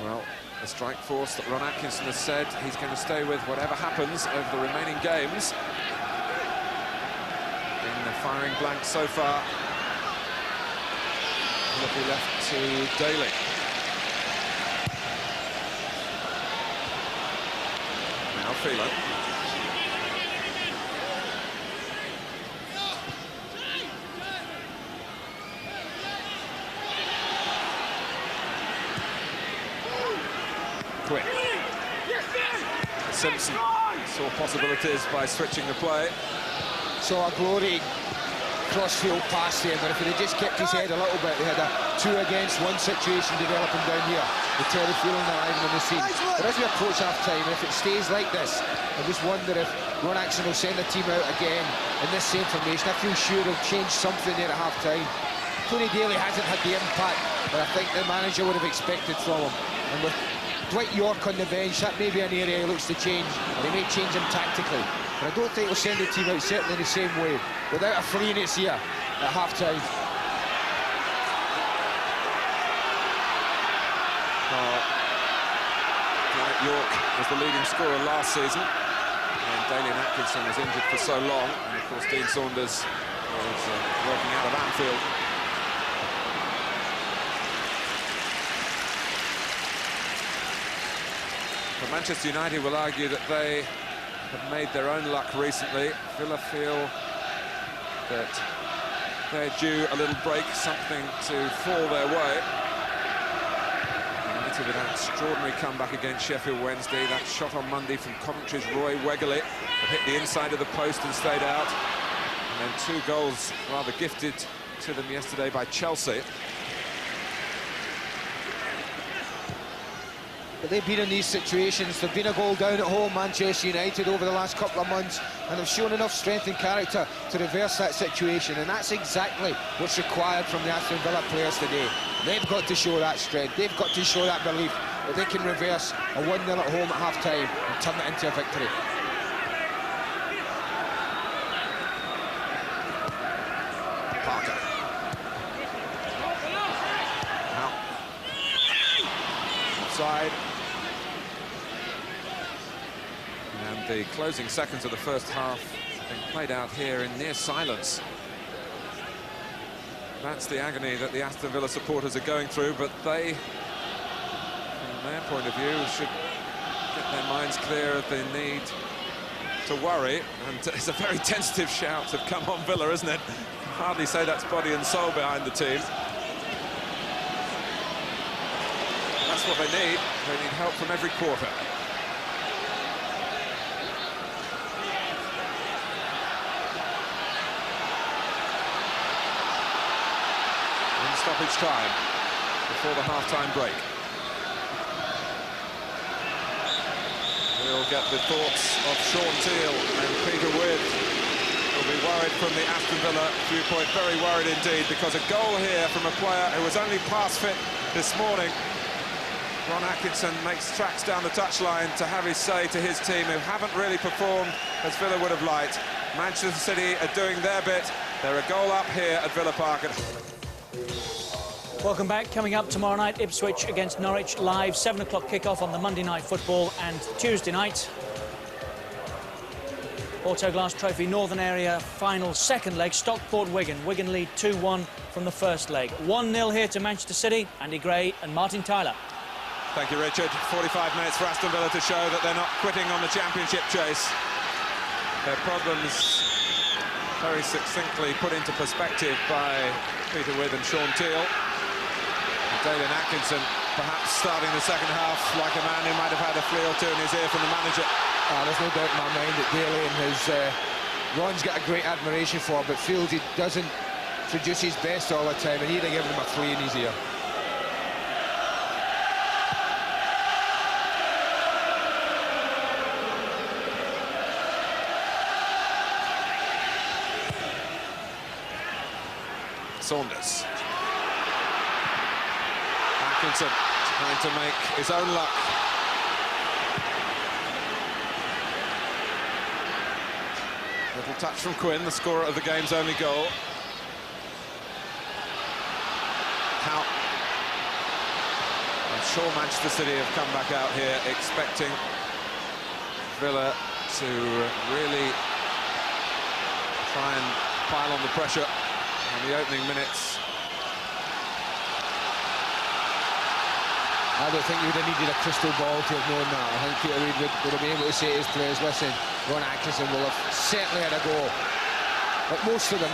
S4: Well, the strike force that Ron Atkinson has said he's going to stay with whatever happens over the remaining games. In the firing blank so far, will be left to Daley. Now Phelan. Quinn. Simpson saw possibilities by switching the play.
S5: Saw a glory cross-field pass there, but if he had just kept his head a little bit, they had a 2-against-1 situation developing down here with Terry Phelan arriving on the scene. But as we approach half-time, if it stays like this, I just wonder if Ron Atkinson will send the team out again in this same formation. I feel sure he'll change something there at half-time. Tony Daley hasn't had the impact that I think the manager would have expected from him. And with Dwight York on the bench, that may be an area he looks to change, or he may change him tactically. But I don't think he'll send the team out certainly in the same way. Without a free in it's here at half-time.
S4: Dwight York was the leading scorer last season, and Daley and Atkinson was injured for so long, and of course Dean Saunders was working out of Anfield. But Manchester United will argue that they have made their own luck recently. Villa feel that they're due a little break, something to fall their way. United with an extraordinary comeback against Sheffield Wednesday. That shot on Monday from Coventry's Roy Wegerle that hit the inside of the post and stayed out. And then 2 goals rather gifted to them yesterday by Chelsea.
S5: But they've been in these situations. They've been a goal down at home, Manchester United, over the last couple of months, and have shown enough strength and character to reverse that situation, and that's exactly what's required from the Aston Villa players today. They've got to show that strength, they've got to show that belief that they can reverse a 1-0 at home at half-time and turn it into a victory.
S4: Parker. Outside. And the closing seconds of the first half have been played out here in near silence. That's the agony that the Aston Villa supporters are going through, but they, from their point of view, should get their minds clear of the need to worry. And it's a very tentative shout to come on Villa, isn't it? Hardly say that's body and soul behind the team. That's what they need. They need help from every quarter. Stoppage time before the half-time break. We'll get the thoughts of Sean Teal and Peter Reid. Will be worried from the Aston Villa viewpoint, very worried indeed, because a goal here from a player who was only pass fit this morning. Ron Atkinson makes tracks down the touchline to have his say to his team, who haven't really performed as Villa would have liked. Manchester City are doing their bit. They're a goal up here at Villa Park.
S2: Welcome back. Coming up tomorrow night, Ipswich against Norwich, live 7 o'clock kickoff on the Monday Night Football, and Tuesday night, Autoglass Trophy Northern Area final second leg, Stockport-Wigan. Wigan lead 2-1 from the first leg. 1-0 here to Manchester City. Andy Gray and Martin Tyler.
S4: Thank you, Richard. 45 minutes for Aston Villa to show that they're not quitting on the championship chase. Their problems very succinctly put into perspective by Peter Reid and Sean Teal. Daley and Atkinson perhaps starting the second half like a man who might have had a flea or two in his ear from the manager.
S5: There's no doubt in my mind that Daley and Ron's got a great admiration for, but feels he doesn't produce his best all the time, and he'd have given him a flea in his ear.
S4: Saunders. Atkinson trying to make his own luck. Little touch from Quinn, the scorer of the game's only goal. Houghton. I'm sure Manchester City have come back out here expecting Villa to really try and pile on the pressure in the opening minutes.
S5: I don't think you would have needed a crystal ball to have known that. I think Peter Reid would have been able to say to his players, listen, Ron Atkinson will have certainly had a go, but most of them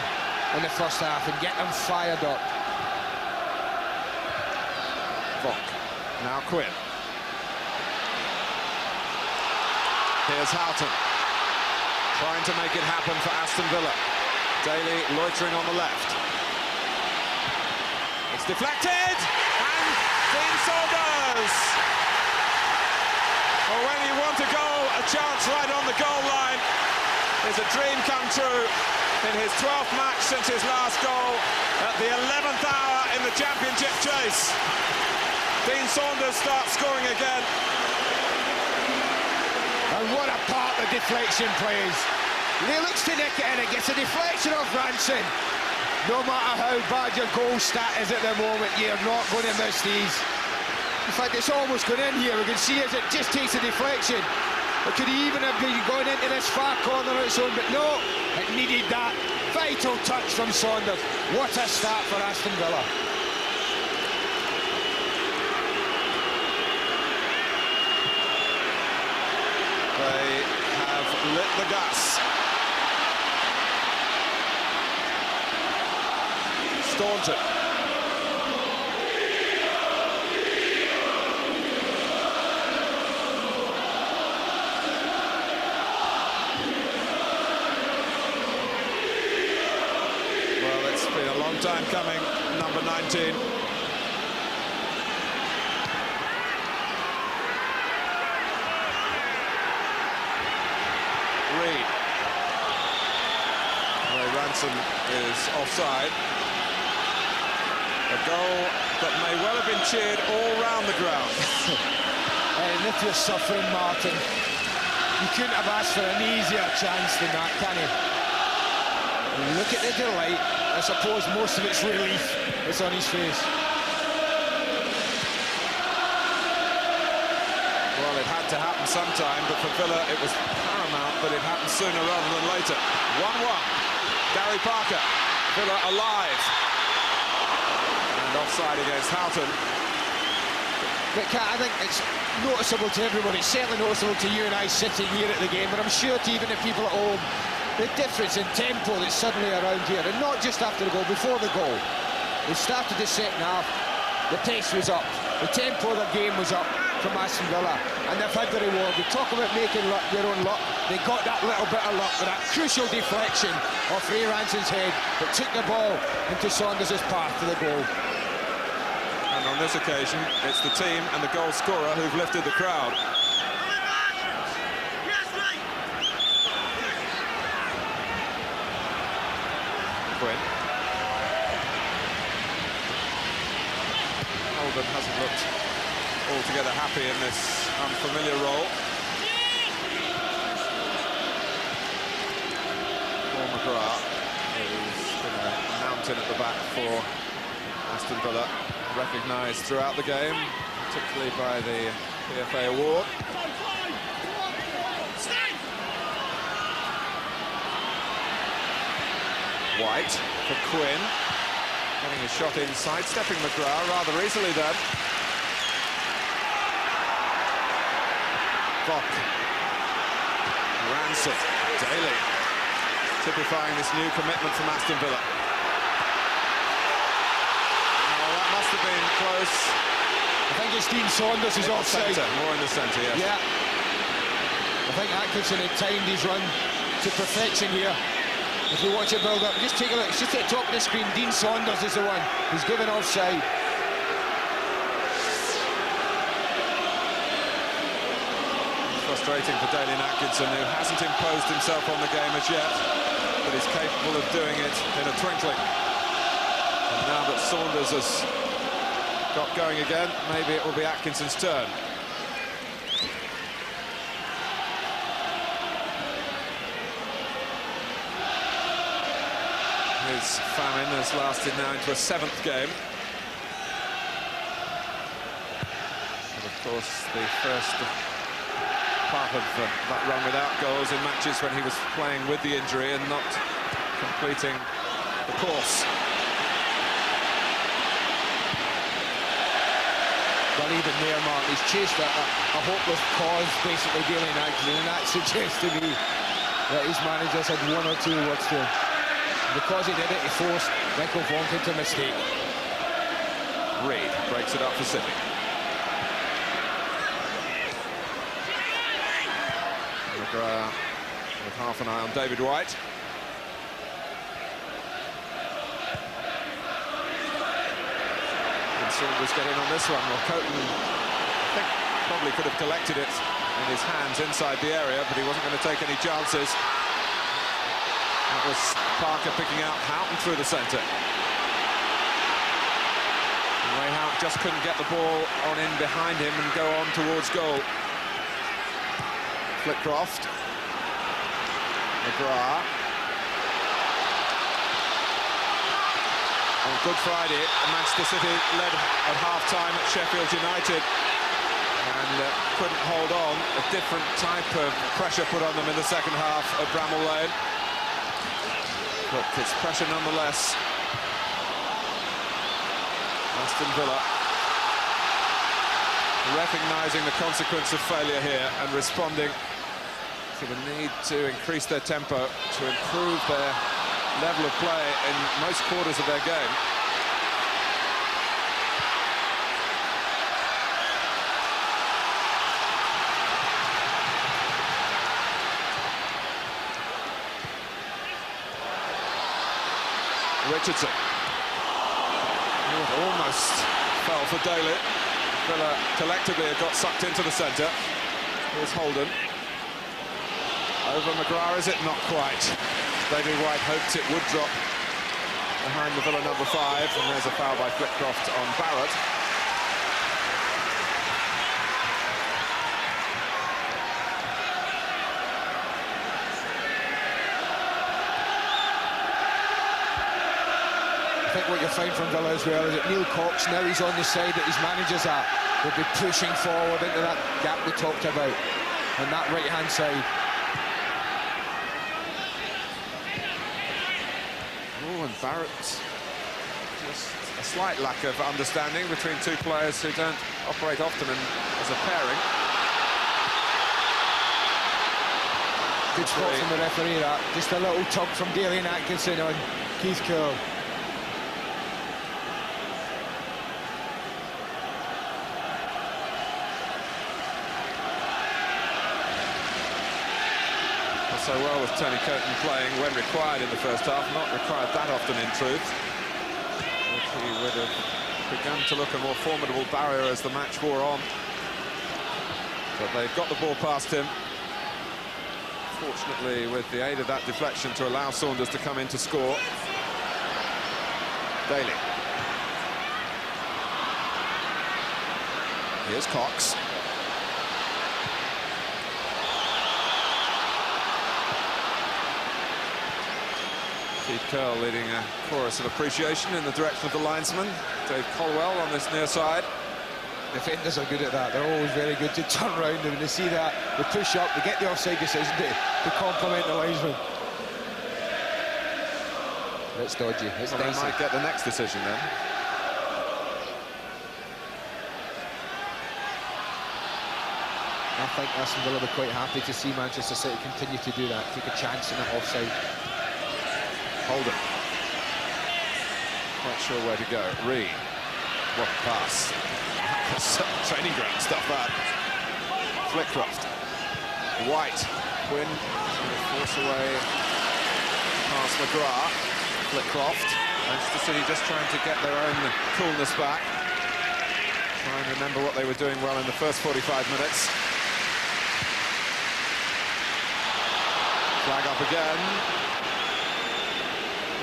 S5: in the first half, and get them fired up.
S4: Vonk. Now Quinn. Here's Houghton. Trying to make it happen for Aston Villa. Daley loitering on the left. It's deflected, and Dean Saunders. Well, when you want a goal, a chance right on the goal line. There's a dream come true in his 12th match since his last goal at the 11th hour in the championship chase. Dean Saunders starts scoring again.
S5: And what a part the deflection plays. He looks to nick it and it gets a deflection off Ranson. No matter how bad your goal stat is at the moment, you're not going to miss these. In fact, it's almost gone in here. We can see as it just takes a deflection. It could even have been going into this far corner on its own, but no, it needed that vital touch from Saunders. What a start for Aston Villa.
S4: They have lit the gas. Staunton. Well, it's been a long time coming, number 19. Reid. Ranson is offside. A goal that may well have been cheered all round the ground.
S5: And if you're suffering, Martin, you couldn't have asked for an easier chance than that, can you? Look at the delight. I suppose most of it's relief that's on his face.
S4: Well, it had to happen sometime, but for Villa it was paramount that it happened sooner rather than later. 1-1. Gary Parker. Villa alive. And offside against Houghton.
S5: But I think it's noticeable to everybody. It's certainly noticeable to you and I sitting here at the game, but I'm sure to even the people at home, the difference in tempo that's suddenly around here, and not just after the goal, before the goal. They started the second half, the pace was up, the tempo of the game was up from Aston Villa, and they've had the reward. We talk about making luck, your own luck. They got that little bit of luck with that crucial deflection off Ranson's head that took the ball into Saunders' path to the goal.
S4: And on this occasion, it's the team and the goal scorer who've lifted the crowd. Quinn. Holden hasn't looked altogether happy in this unfamiliar role. McGrath, who's been a mountain at the back for Aston Villa, recognised throughout the game, particularly by the PFA award. White for Quinn, getting a shot inside, stepping McGrath rather easily then. Vonk, Ranson, Daley, typifying this new commitment from Aston Villa. Oh, that must have been close.
S5: I think it's Dean Saunders who's offside.
S4: More in the centre, yes.
S5: Yeah. I think Atkinson had timed his run to perfection here. If you watch it build up, just take a look. It's just at the top of the screen. Dean Saunders is the one who's given offside.
S4: Frustrating for Daley and Atkinson, who hasn't imposed himself on the game as yet, but is capable of doing it in a twinkling. And now that Saunders has got going again, maybe it will be Atkinson's turn. His famine has lasted now into a 7th game. And of course, the first part of that run without goals in matches when he was playing with the injury and not completing the course.
S5: Well, even there, Mark, he's chased a hopeless cause, basically, dealing Atkinson, and that suggests to me that his managers had 1 or 2 words to him. Because he did it, he forced Michael Vonk into a mistake.
S4: Reid breaks it up for City. McGrath with half an eye on David White. And Saunders get in on this one. Well, Coton, I think, probably could have collected it in his hands inside the area, but he wasn't going to take any chances. That was Parker picking out Houghton through the centre. Houghton just couldn't get the ball on in behind him and go on towards goal. Flitcroft. McGrath. On Good Friday, Manchester City led at half-time at Sheffield United and couldn't hold on. A different type of pressure put on them in the second half at Bramall Lane. But it's pressure nonetheless. Aston Villa recognising the consequence of failure here and responding to the need to increase their tempo, to improve their level of play in most quarters of their game. Richardson. Almost fell for Daley. Villa collectively had got sucked into the centre. Here's Holden. Over McGrath, is it? Not quite. David White hoped it would drop behind the Villa number 5, and there's a foul by Flitcroft on Barrett.
S5: I think what you'll find from Villa as well is that Neil Cox, now he's on the side that his managers are, will be pushing forward into that gap we talked about on that right-hand side.
S4: Oh, and Barrett, just a slight lack of understanding between two players who don't operate often as a pairing.
S5: Good spot from the referee, that. Just a little tug from Daley and Atkinson on Keith Curle.
S4: So well with Tony Coton playing when required in the first half, not required that often in truth. But he would have begun to look a more formidable barrier as the match wore on. But they've got the ball past him. Fortunately, with the aid of that deflection to allow Saunders to come in to score. Daley. Here's Cox. Keith Curle leading a chorus of appreciation in the direction of the linesman. Dave Colwell on this near side.
S5: Defenders are good at that. They're always very good to turn around and when they see that, they push up, they get the offside decision to compliment the linesman. It's dodgy. It's
S4: well, they might get the next decision then.
S5: I think Aston Villa will be quite happy to see Manchester City continue to do that, take a chance in that offside.
S4: Holden. Not sure where to go. Reid. What a pass. Training ground stuff, that. Flitcroft. White. Quinn force away past McGrath. Flitcroft. Manchester City just trying to get their own coolness back. Try and remember what they were doing well in the first 45 minutes. Flag up again.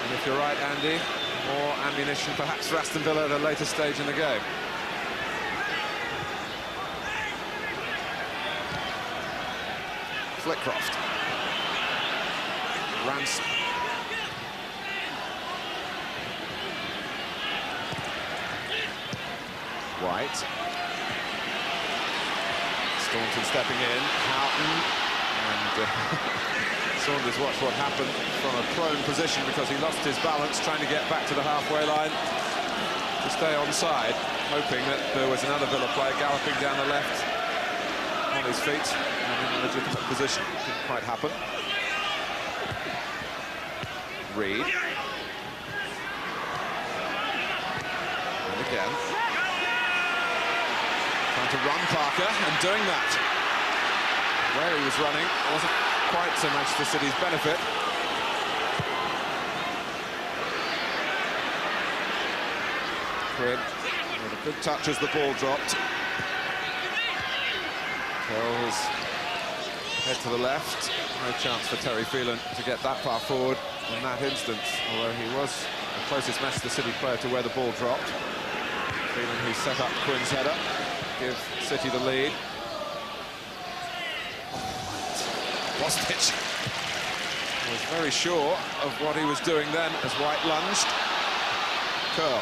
S4: And if you're right, Andy, more ammunition perhaps for Aston Villa at a later stage in the game. Flitcroft. Ranson. White. Staunton stepping in. Houghton. And Saunders watched what happened from a prone position because he lost his balance trying to get back to the halfway line to stay onside, hoping that there was another Villa player galloping down the left on his feet and in a legitimate position. Didn't quite happen. Reid. And again. Trying to run Parker and doing that. Where he was running wasn't quite to Manchester City's benefit. Quinn with a good touch as the ball dropped. Curle's head to the left. No chance for Terry Phelan to get that far forward in that instance, although he was the closest Manchester City player to where the ball dropped. Phelan, who set up Quinn's header, give City the lead. Bosnich was very sure of what he was doing then as White lunged. Curle.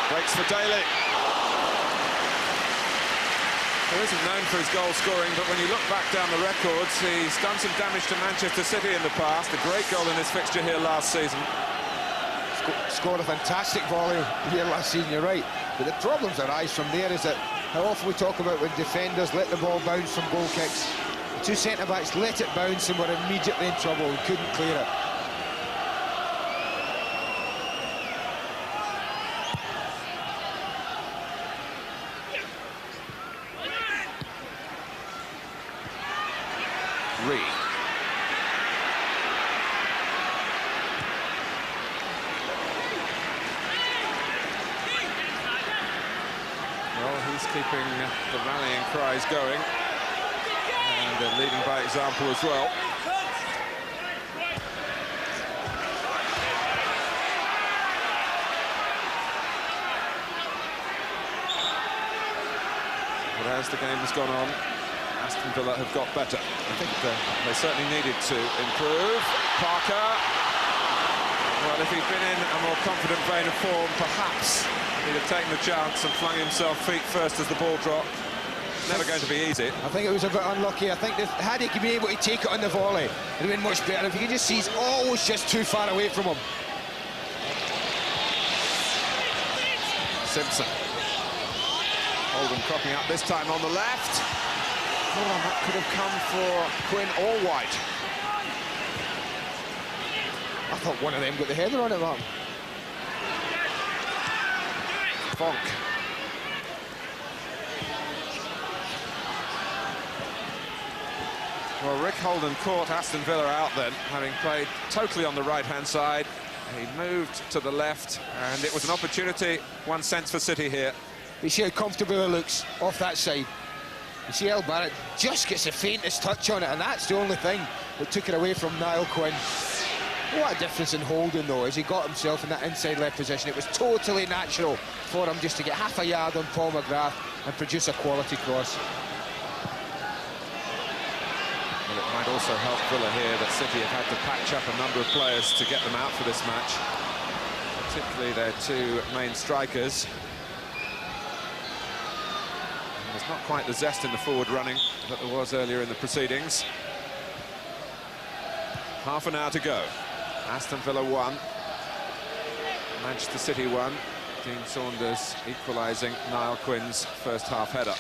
S4: Breaks for Daley. He isn't known for his goal scoring, but when you look back down the records, he's done some damage to Manchester City in the past. A great goal in his fixture here last season.
S5: Scored a fantastic volley here last season, you're right. But the problems arise from there is that how often we talk about when defenders let the ball bounce from goal kicks. The two centre-backs let it bounce and were immediately in trouble and couldn't clear it.
S4: Reid. Well, he's keeping the rallying cries going and leading by example as well. But as the game has gone on, Aston Villa have got better. I think they certainly needed to improve. Parker. Well, if he'd been in a more confident vein of form, perhaps he'd have taken the chance and flung himself feet first as the ball dropped. Never going to be easy.
S5: I think it was a bit unlucky. I think that had he been able to take it on the volley, it would have been much better. If you can just see, he's always just too far away from him.
S4: Simpson. Holden cropping up this time on the left. Oh, that could have come for Quinn or White.
S5: I thought one of them got the header on it, man.
S4: Vonk. Well, Rick Holden caught Aston Villa out then, having played totally on the right-hand side. He moved to the left, and it was an opportunity, one sense for City here.
S5: You see how comfortable it looks off that side. You see how Barrett just gets the faintest touch on it, and that's the only thing that took it away from Niall Quinn. What a difference in Holden, though, as he got himself in that inside left position. It was totally natural for him just to get half a yard on Paul McGrath and produce a quality cross.
S4: Well, it might also help Villa here that City have had to patch up a number of players to get them out for this match, particularly their two main strikers. There's not quite the zest in the forward running that there was earlier in the proceedings. Half an hour to go. Aston Villa 1. Manchester City 1. Dean Saunders equalising Niall Quinn's first half header.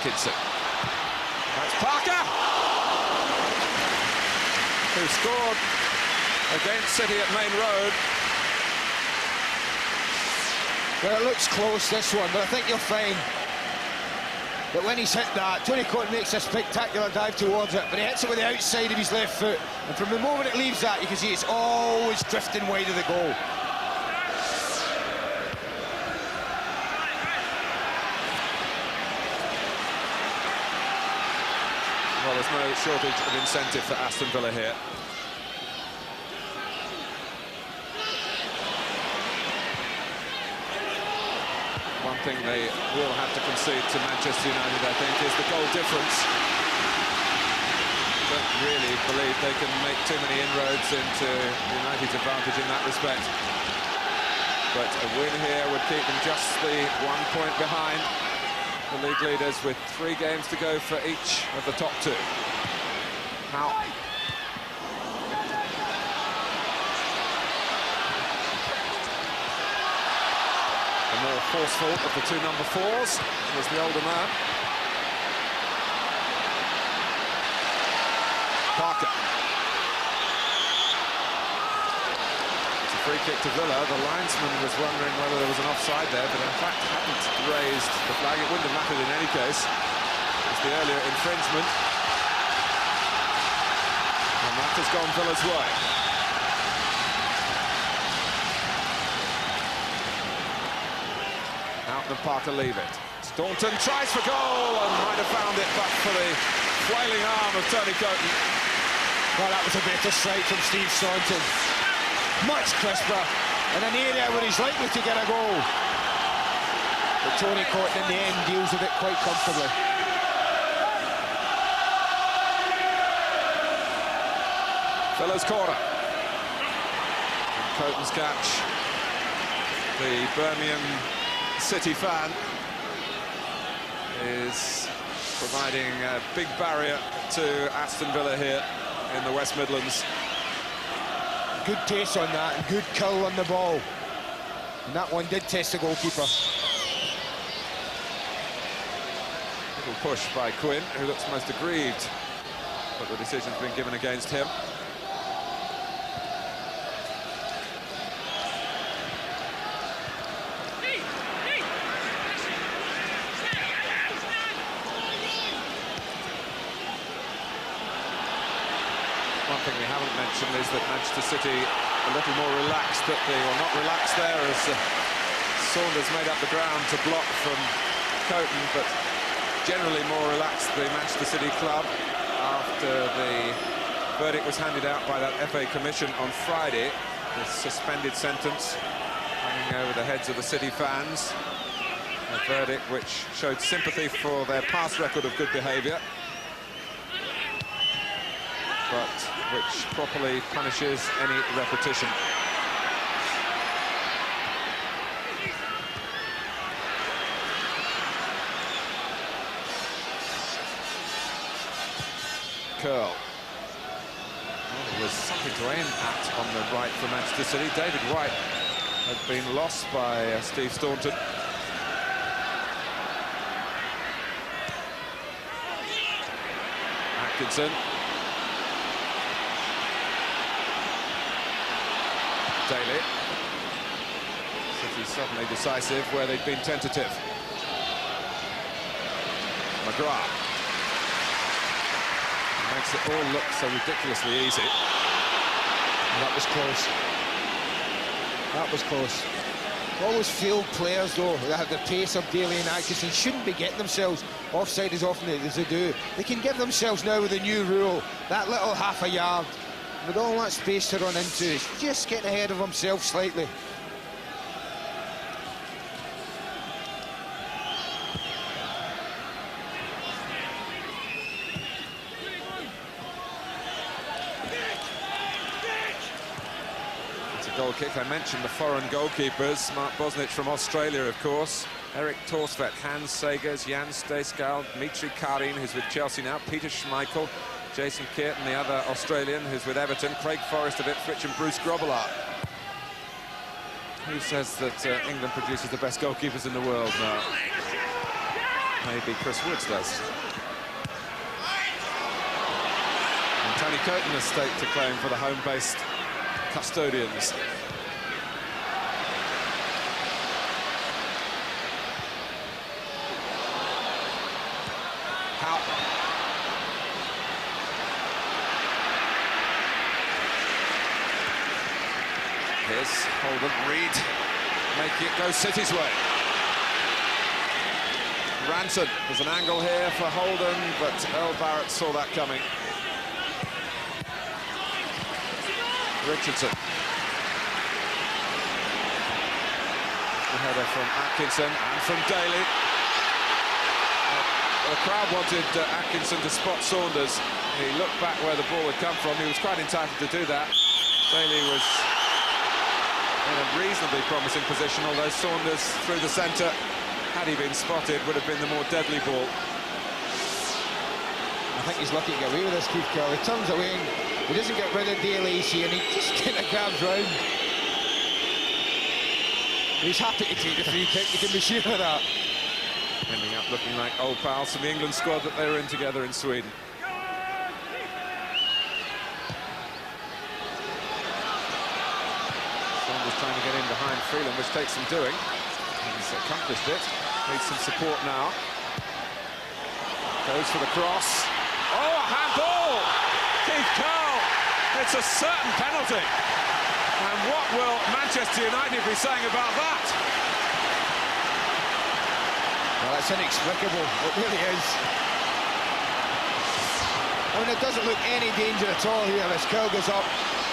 S4: Atkinson. That's Parker, who scored against City at Main Road.
S5: Well, it looks close, this one, but I think you'll find that when he's hit that, Tony Coton makes a spectacular dive towards it, but he hits it with the outside of his left foot. And from the moment it leaves that, you can see it's always drifting wide of the goal.
S4: Well, there's no shortage of incentive for Aston Villa here. One thing they will have to concede to Manchester United, I think, is the goal difference. I don't really believe they can make too many inroads into United's advantage in that respect. But a win here would keep them just the 1 point behind the league leaders, with 3 games to go for each of the top 2. Houghton. The more forceful of the 2 number 4s was the older man. Parker. It's a free free kick to Villa. The linesman was wondering whether there was an offside there, but in fact hadn't raised the flag. It wouldn't have mattered in any case. It's the earlier infringement. And that has gone Villa's way. Houghton and Parker leave it. Staunton tries for goal and might have found it, but for the flailing arm of Tony Coton.
S5: Well, that was a better strike from Steve Staunton. Much crisper, in an area where he's likely to get a goal. But Tony Coton in the end deals with it quite comfortably.
S4: Villa's corner. And Coton's catch. The Birmingham City fan is providing a big barrier to Aston Villa here in the West Midlands.
S5: Good taste on that, and good curl on the ball. And that one did test the goalkeeper.
S4: Little push by Quinn, who looks most aggrieved, but the decision's been given against him. One thing we haven't mentioned is that Manchester City a little more relaxed at the, or not relaxed there, as Saunders made up the ground to block from Coton, but generally more relaxed, the Manchester City club, after the verdict was handed out by that FA Commission on Friday, the suspended sentence hanging over the heads of the City fans, a verdict which showed sympathy for their past record of good behaviour, but which properly punishes any repetition. Curle. Well, there was something to aim at on the right for Manchester City. David White had been lost by Steve Staunton. Atkinson. Daley. City suddenly decisive where they'd been tentative. McGrath. Makes it all look so ridiculously easy.
S5: And that was close. That was close. Always field players, though, that have the pace of Daley and Atkinson, shouldn't be getting themselves offside as often as they do. They can give themselves now with the new rule that little half a yard. With all that space to run into, he's just getting ahead of himself slightly.
S4: It's a goal kick. I mentioned the foreign goalkeepers. Bosnich from Australia, of course. Eric Torsvet, Hans Sagers, Jan Stejskal, Dmitry Karin, who's with Chelsea now, Peter Schmeichel, Jason Kearton, the other Australian, who's with Everton, Craig Forrest of Ipswich, and Bruce Grobbelaar. Who says that England produces the best goalkeepers in the world now? Maybe Chris Woods does. And Tony Coton has staked a claim for the home-based custodians. Houghton. Here's Holden, Reid, making it go City's way. Ranson, there's an angle here for Holden, but Barrett saw that coming. Richardson. The header from Atkinson and from Daley. The crowd wanted Atkinson to spot Saunders. He looked back where the ball had come from. He was quite entitled to do that. Daley was in a reasonably promising position, although Saunders through the centre, had he been spotted, would have been the more deadly ball.
S5: I think he's lucky to get away with this, Keith Curle. He turns away and he doesn't get rid of Daley, and he just kind of grabs round. He's happy to take the free kick, you can be sure of that.
S4: Ending up looking like old pals from the England squad that they were in together in Sweden. Saunders trying to get in behind Phelan, which takes some doing. He's accomplished it. Needs some support now. Goes for the cross. Oh, a handball! Keith Curle. It's a certain penalty. And what will Manchester United be saying about that?
S5: Well, it's inexplicable. It really is. I mean, it doesn't look any danger at all here as Curle goes up.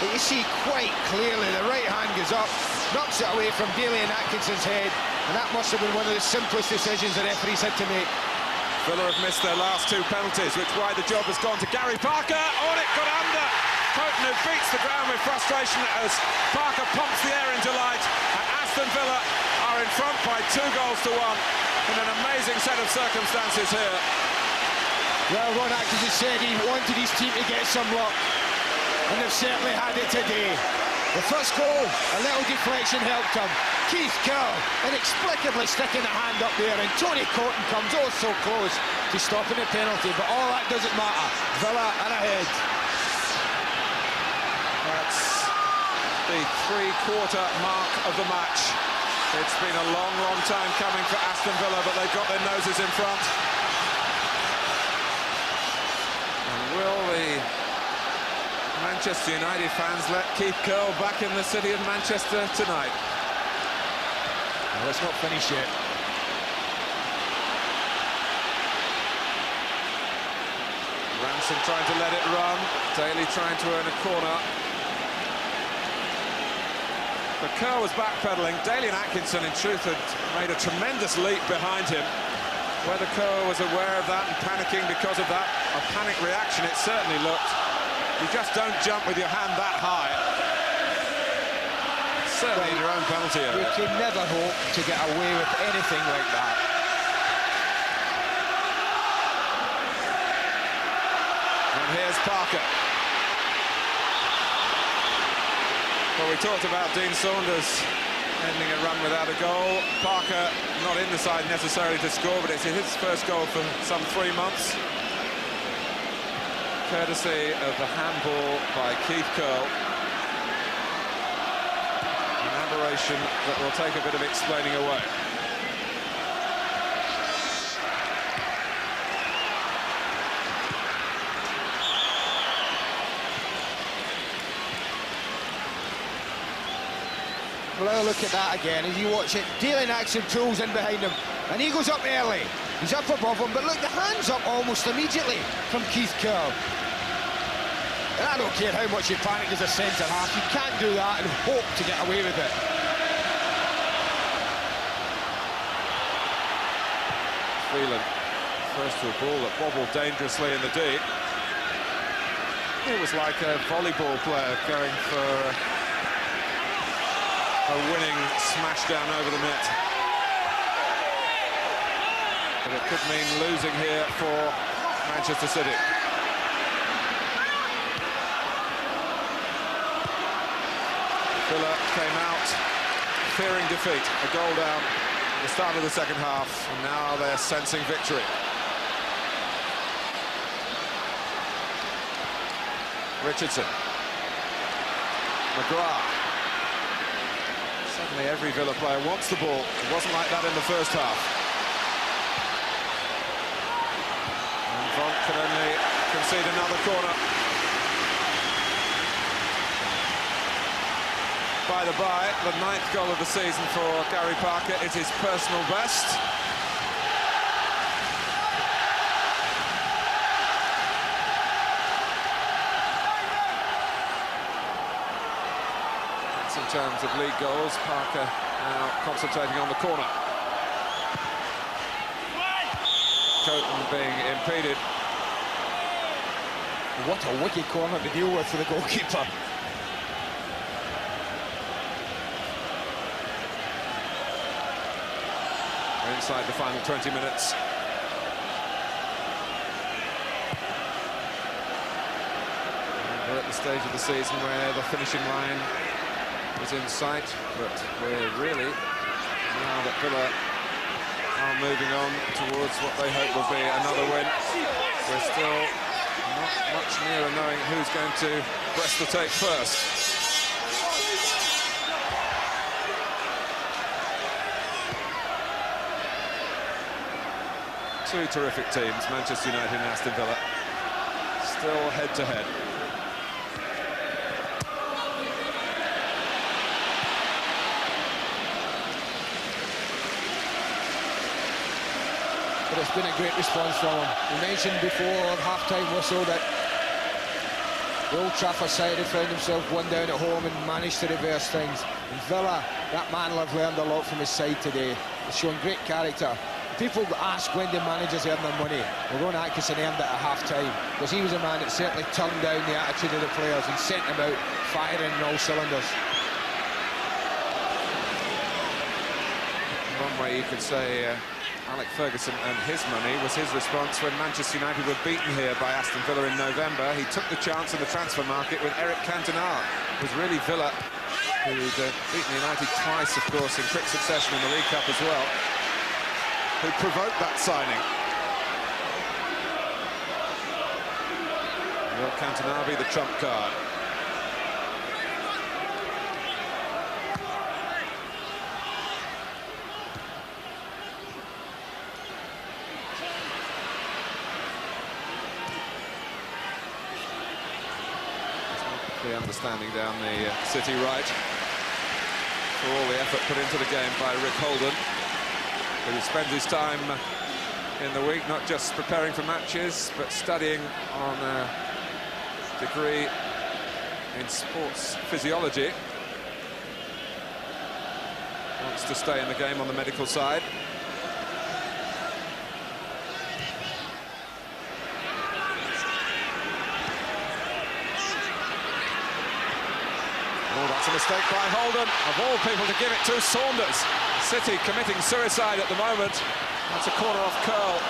S5: But you see quite clearly the right hand goes up, knocks it away from Daley and Atkinson's head, and that must have been one of the simplest decisions the referees had to make.
S4: Villa have missed their last 2 penalties, which is why the job has gone to Gary Parker. Oh, and it got under. Coton, who beats the ground with frustration as Parker pumps the air in delight, and Aston Villa are in front by 2 goals to 1 in an amazing set of circumstances here.
S5: Well, Ron Atkinson said he wanted his team to get some luck, and they've certainly had it today. The first goal, a little deflection helped him. Keith Curle inexplicably sticking a hand up there, and Tony Coton comes oh so close to stopping the penalty, but all that doesn't matter. Villa are ahead.
S4: That's the 3-quarter mark of the match. It's been a long, long time coming for Aston Villa, but they've got their noses in front. And will the Manchester United fans let Keith Curle back in the city of Manchester tonight?
S5: Well, it's not finished yet.
S4: Ranson trying to let it run. Daley trying to earn a corner. But Curle was backpedaling. Daley and Atkinson, in truth, had made a tremendous leap behind him. Whether Curle was aware of that and panicking because of that, a panic reaction, it certainly looked. You just don't jump with your hand that high. Certainly in your own penalty area.
S5: You can never hope to get away with anything like that.
S4: And here's Parker. Well, we talked about Dean Saunders ending a run without a goal. Parker not in the side necessarily to score, but it's his first goal for some 3 months. Courtesy of the handball by Keith Curle. An aberration that will take a bit of explaining away.
S5: Well, have a look at that again. As you watch it, Daley and Atkinson pulls in behind him, and he goes up early. He's up above him, but look, the hand's up almost immediately from Keith Curle. And I don't care how much you panic as a centre-half, you can't do that and hope to get away with it.
S4: Phelan, first to a ball that bobbled dangerously in the deep. It was like a volleyball player going for a winning smash down over the net. But it could mean losing here for Manchester City. Villa came out fearing defeat, a goal down at the start of the second half, and now they're sensing victory. Richardson. McGrath. Suddenly every Villa player wants the ball. It wasn't like that in the first half. And Vonk can only concede another corner. By the by, the 9th goal of the season for Gary Parker is his personal best. That's in terms of league goals. Parker now concentrating on the corner. Coton being impeded.
S5: What a wicked corner to deal with for the goalkeeper.
S4: Inside the final 20 minutes. And we're at the stage of the season where the finishing line is in sight, but we're really, now that Villa are moving on towards what they hope will be another win, we're still not much nearer knowing who's going to press the tape first. Two terrific teams, Manchester United and Aston Villa, still head-to-head.
S5: But it's been a great response from him. We mentioned before half-time whistle that the Old Trafford side had found himself one down at home and managed to reverse things. And Villa, that man will have learned a lot from his side today. He's shown great character. People ask when the managers earn their money. Well, Ron Atkinson earned it at half-time, because he was a man that certainly turned down the attitude of the players and sent them out firing on all cylinders.
S4: One way you could say Alec Ferguson and his money was his response when Manchester United were beaten here by Aston Villa in November. He took the chance in the transfer market with Eric Cantona. It was really Villa who'd beaten United twice, of course, in quick succession in the League Cup as well, who provoked that signing. Will Cantona be the trump card? The understanding down the City right for all the effort put into the game by Rick Holden, who spends his time in the week not just preparing for matches but studying on a degree in sports physiology. Wants to stay in the game on the medical side. Oh, that's a mistake by Holden. Of all people to give it to, Saunders. City committing suicide at the moment. That's a corner off Curle.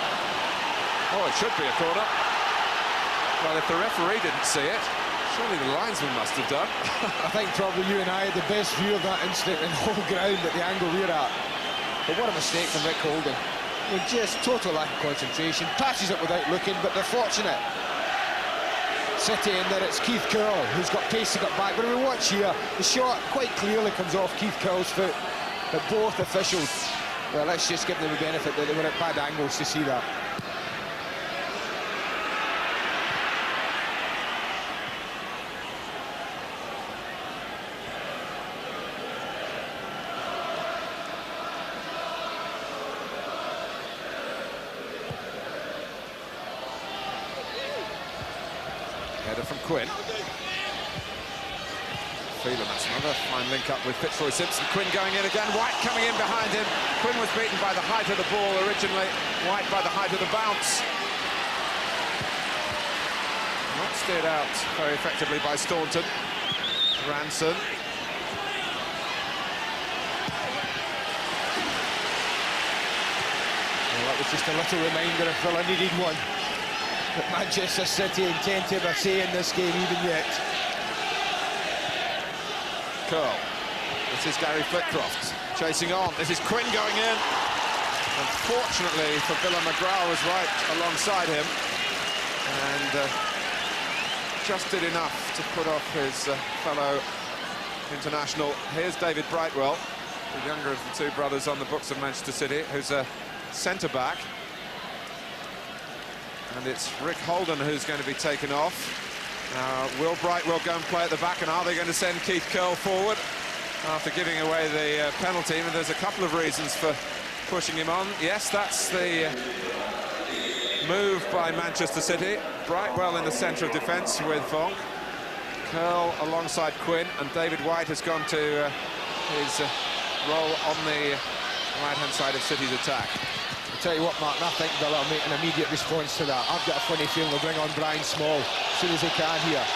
S4: Oh, it should be a corner. Well, if the referee didn't see it, surely the linesman must have done.
S5: I think probably you and I had the best view of that incident in whole ground at the angle we're at. But what a mistake from Rick Holden. I mean, just total lack of concentration. Passes it without looking, but they're fortunate. City, and then it's Keith Curle who's got pace to get back. But we watch here, the shot quite clearly comes off Keith Curle's foot. But both officials, well, let's just give them the benefit that they were at bad angles to see that.
S4: Header from Quinn. Phelan, that's another fine link up with Simpson. Quinn going in again, White coming in behind him. Quinn was beaten by the height of the ball originally, White by the height of the bounce. Not steered out very effectively by Staunton. Ranson.
S5: Well, that was just a little reminder if Villa needed one. But Manchester City intend to have a say in this game even yet.
S4: Curle. This is Gary Flitcroft chasing on. This is Quinn going in. Unfortunately for Villa, McGrath was right alongside him and just did enough to put off his fellow international. Here's David Brightwell, the younger of the two brothers on the books of Manchester City, who's a centre-back. And it's Rick Holden who's going to be taken off. Will Brightwell go and play at the back, and are they going to send Keith Curle forward after giving away the penalty? And there's a couple of reasons for pushing him on. Yes, that's the move by Manchester City. Brightwell in the centre of defence with Vonk. Curle alongside Quinn, and David White has gone to his role on the right-hand side of City's attack.
S5: Tell you what, Mark, I think they'll make an immediate response to that. I've got a funny feeling they'll bring on Brian Small as soon as they can here.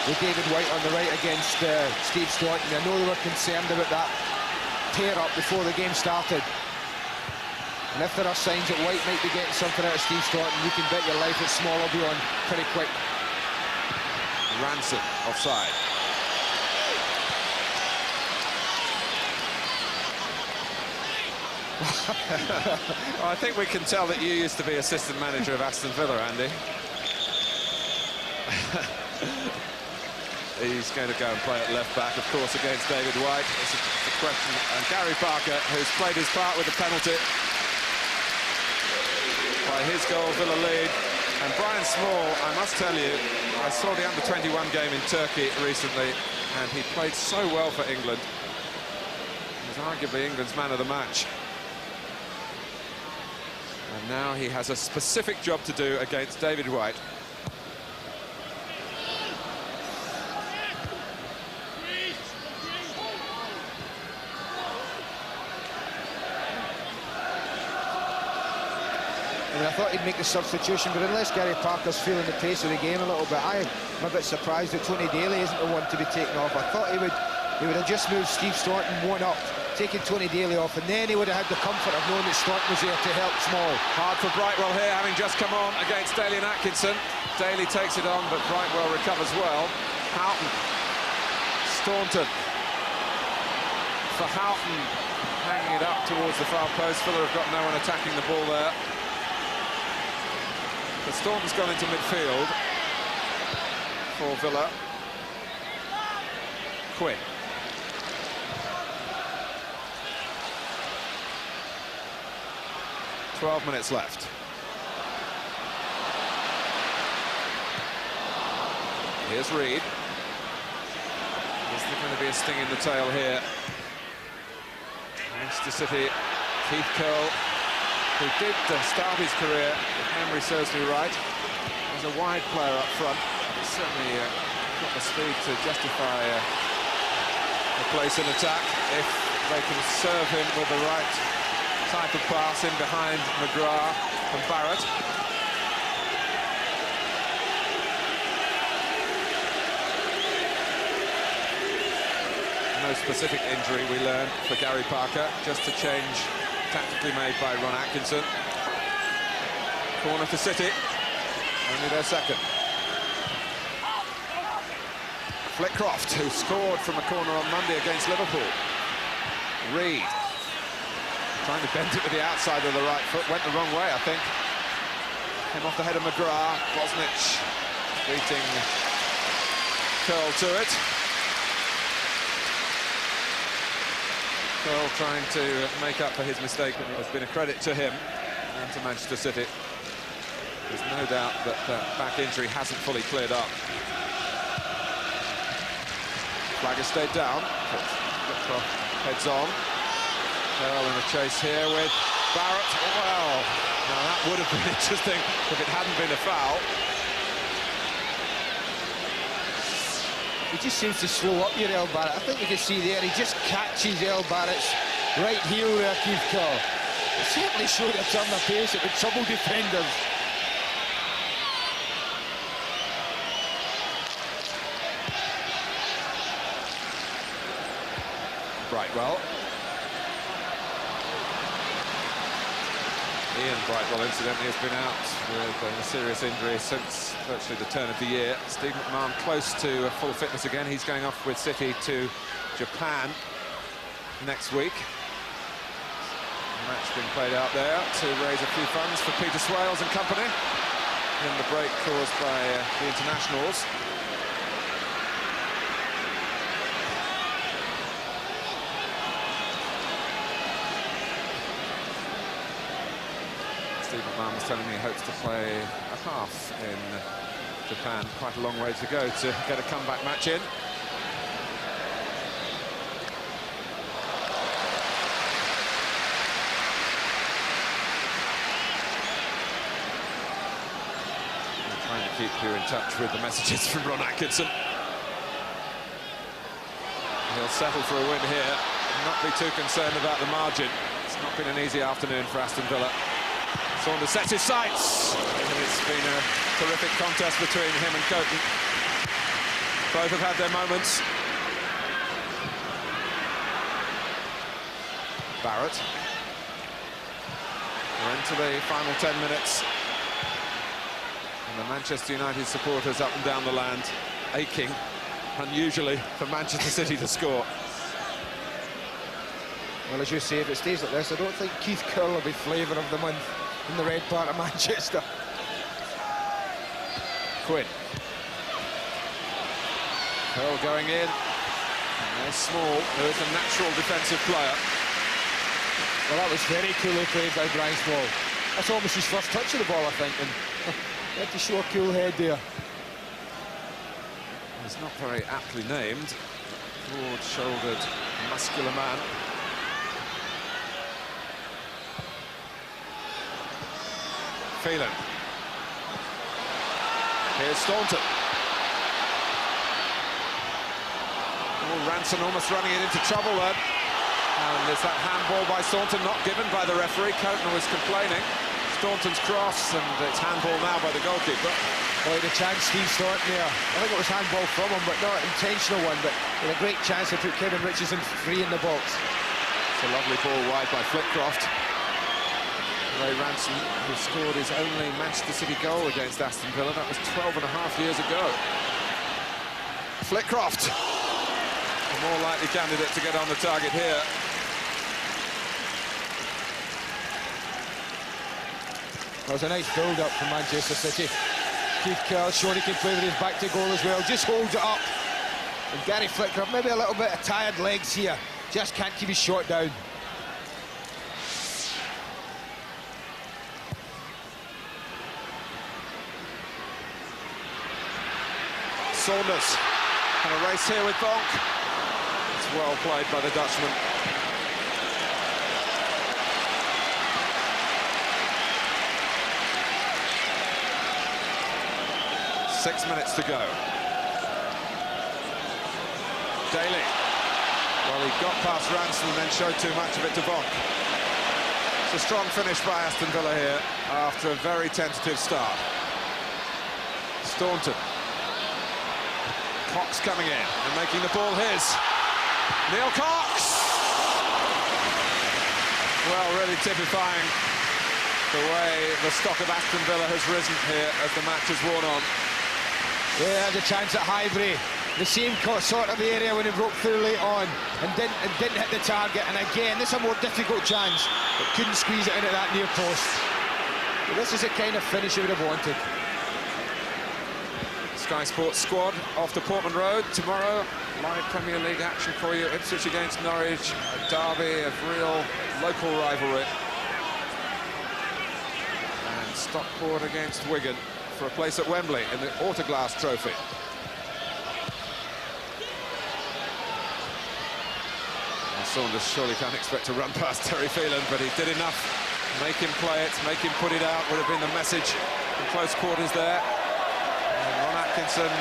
S5: With David White on the right against Steve Staunton. I know they were concerned about that tear-up before the game started. And if there are signs that White might be getting something out of Steve Staunton, you can bet your life that Small will be on pretty quick.
S4: Ranson offside. Well, I think we can tell that you used to be assistant manager of Aston Villa, Andy. He's going to go and play at left back, of course, against David White. It's a question. And Gary Parker, who's played his part with the penalty. by his goal, Villa lead. And Brian Small, I must tell you, I saw the under-21 game in Turkey recently, and he played so well for England. He was arguably England's man of the match. And now he has a specific job to do against David White.
S5: I mean, I thought he'd make the substitution, but unless Gary Parker's feeling the pace of the game a little bit, I'm a bit surprised that Tony Daley isn't the one to be taken off. I thought he would have just moved Steve Staunton one up, taking Tony Daley off, and then he would have had the comfort of knowing that Staunton was there to help Small.
S4: Hard for Brightwell here, having just come on against Daley and Atkinson. Daley takes it on, but Brightwell recovers well. Houghton, Staunton. For Houghton, hanging it up towards the far post. Fuller have got no one attacking the ball there. The Staunton's gone into midfield for Villa. Quinn. "12 minutes left. Here's Reid. Is there going to be a sting in the tail here? Manchester City, Keith Curle, who did start his career, if memory serves me right, as a wide player up front. He's certainly got the speed to justify a place in attack if they can serve him with the right type of pass in behind McGrath and Barrett. No specific injury, we learn, for Gary Parker, just a change tactically made by Ron Atkinson. Corner for City, only their second. Flitcroft, who scored from a corner on Monday against Liverpool. Reid, trying to bend it with the outside of the right foot, went the wrong way, I think. Came off the head of McGrath. Bosnich beating Curle to it. Curle trying to make up for his mistake, and it has been a credit to him and to Manchester City. There's no doubt that that back injury hasn't fully cleared up. Flag has stayed down. Flitcroft heads on. Curle in a chase here with Barrett. Well, now that would have been interesting if it hadn't been a foul.
S5: He just seems to slow up your El Barrett. I think you can see there, he just catches El Barrett's right heel there, Keith Curle. It certainly showed a turn of pace. It would trouble defenders.
S4: Brightwell. Ian Brightwell, incidentally, has been out with a serious injury since virtually the turn of the year. Steve McMahon close to full fitness again. He's going off with City to Japan next week. A match being played out there to raise a few funds for Peter Swales and company in the break caused by the internationals. Steve McMahon was telling me he hopes to play a half in Japan. Quite a long way to go to get a comeback match in. I'm trying to keep you in touch with the messages from Ron Atkinson. He'll settle for a win here, not be too concerned about the margin. It's not been an easy afternoon for Aston Villa. Saunders sets his sights, and it's been a terrific contest between him and Coton. Both have had their moments. Barrett. We're into the final 10 minutes. And the Manchester United supporters up and down the land aching, unusually, for Manchester City to score.
S5: Well, as you say, if it stays like this, I don't think Keith Curle will be flavour of the month in the red part of Manchester.
S4: Quinn. Curle going in. And there's Small, who is a natural defensive player.
S5: Well, that was very coolly played by Brian Small. That's almost his first touch of the ball, I think, and he had to show a cool head there.
S4: He's not very aptly named. Broad-shouldered, muscular man. Phelan. Here's Staunton. Oh, Ranson almost running it into trouble then. And there's that handball by Staunton not given by the referee. Coton was complaining. Staunton's cross, and it's handball now by the goalkeeper.
S5: Boy, the chance Steve Staunton there. I think it was handball from him, but not an intentional one, but with a great chance to put Kevin Richardson free in the box.
S4: It's a lovely ball wide by Flitcroft. Ranson, who scored his only Manchester City goal against Aston Villa. That was 12 and a half years ago. Flitcroft, a more likely candidate to get on the target here.
S5: That was a nice build-up from Manchester City. Curle showing he can play with his back to goal as well. Just holds it up. And Gary Flitcroft, maybe a little bit of tired legs here. Just can't keep his shot down.
S4: Saunders, and a race here with Vonk. It's well played by the Dutchman. Six minutes to go. Daley. Well, he got past Ranson and then showed too much of it to Vonk. It's a strong finish by Aston Villa here after a very tentative start. Staunton. Cox coming in and making the ball his. Neil Cox! Well, really typifying the way the stock of Aston Villa has risen here as the match has worn on.
S5: Yeah, had a chance at Highbury. The same sort of area when he broke through late on and didn't hit the target. And again, this is a more difficult chance, but couldn't squeeze it into that near post. But this is the kind of finish he would have wanted.
S4: Sky Sports squad off to Portman Road tomorrow. Live Premier League action for you. Ipswich against Norwich, a derby of real local rivalry. And Stockport against Wigan for a place at Wembley in the Autoglass Trophy. Well, Saunders surely can't expect to run past Terry Phelan, but he did enough. Make him play it, make him put it out, would have been the message in close quarters there. Atkinson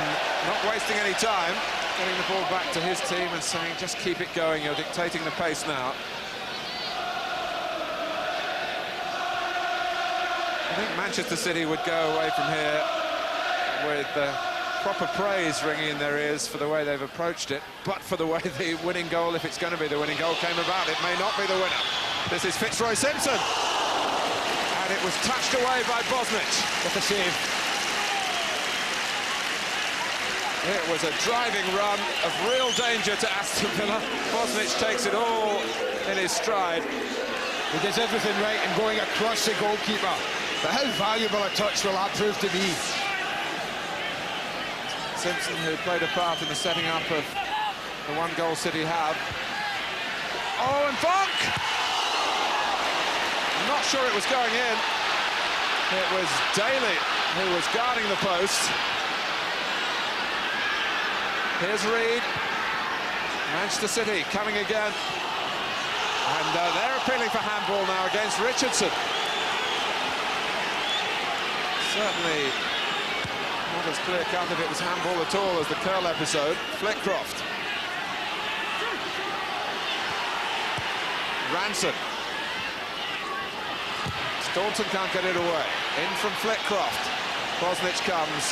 S4: not wasting any time, getting the ball back to his team and saying, just keep it going, you're dictating the pace now. I think Manchester City would go away from here with proper praise ringing in their ears for the way they've approached it, but for the way the winning goal, if it's going to be the winning goal, came about. It may not be the winner. This is Fitzroy Simpson. And it was touched away by Bosnich.
S5: What a save.
S4: It was a driving run of real danger to Aston Villa. Bosnich takes it all in his stride.
S5: He does everything right in going across the goalkeeper. But how valuable a touch will that prove to be?
S4: Simpson, who played a part in the setting up of the one goal City have. Oh, and Vonk! I'm not sure it was going in. It was Daley who was guarding the post. Here's Reid. Manchester City coming again. And they're appealing for handball now against Richardson. Certainly not as clear-cut if it was handball at all as the Curle episode. Flitcroft. Ranson. Staunton can't get it away. In from Flitcroft. Bosnich comes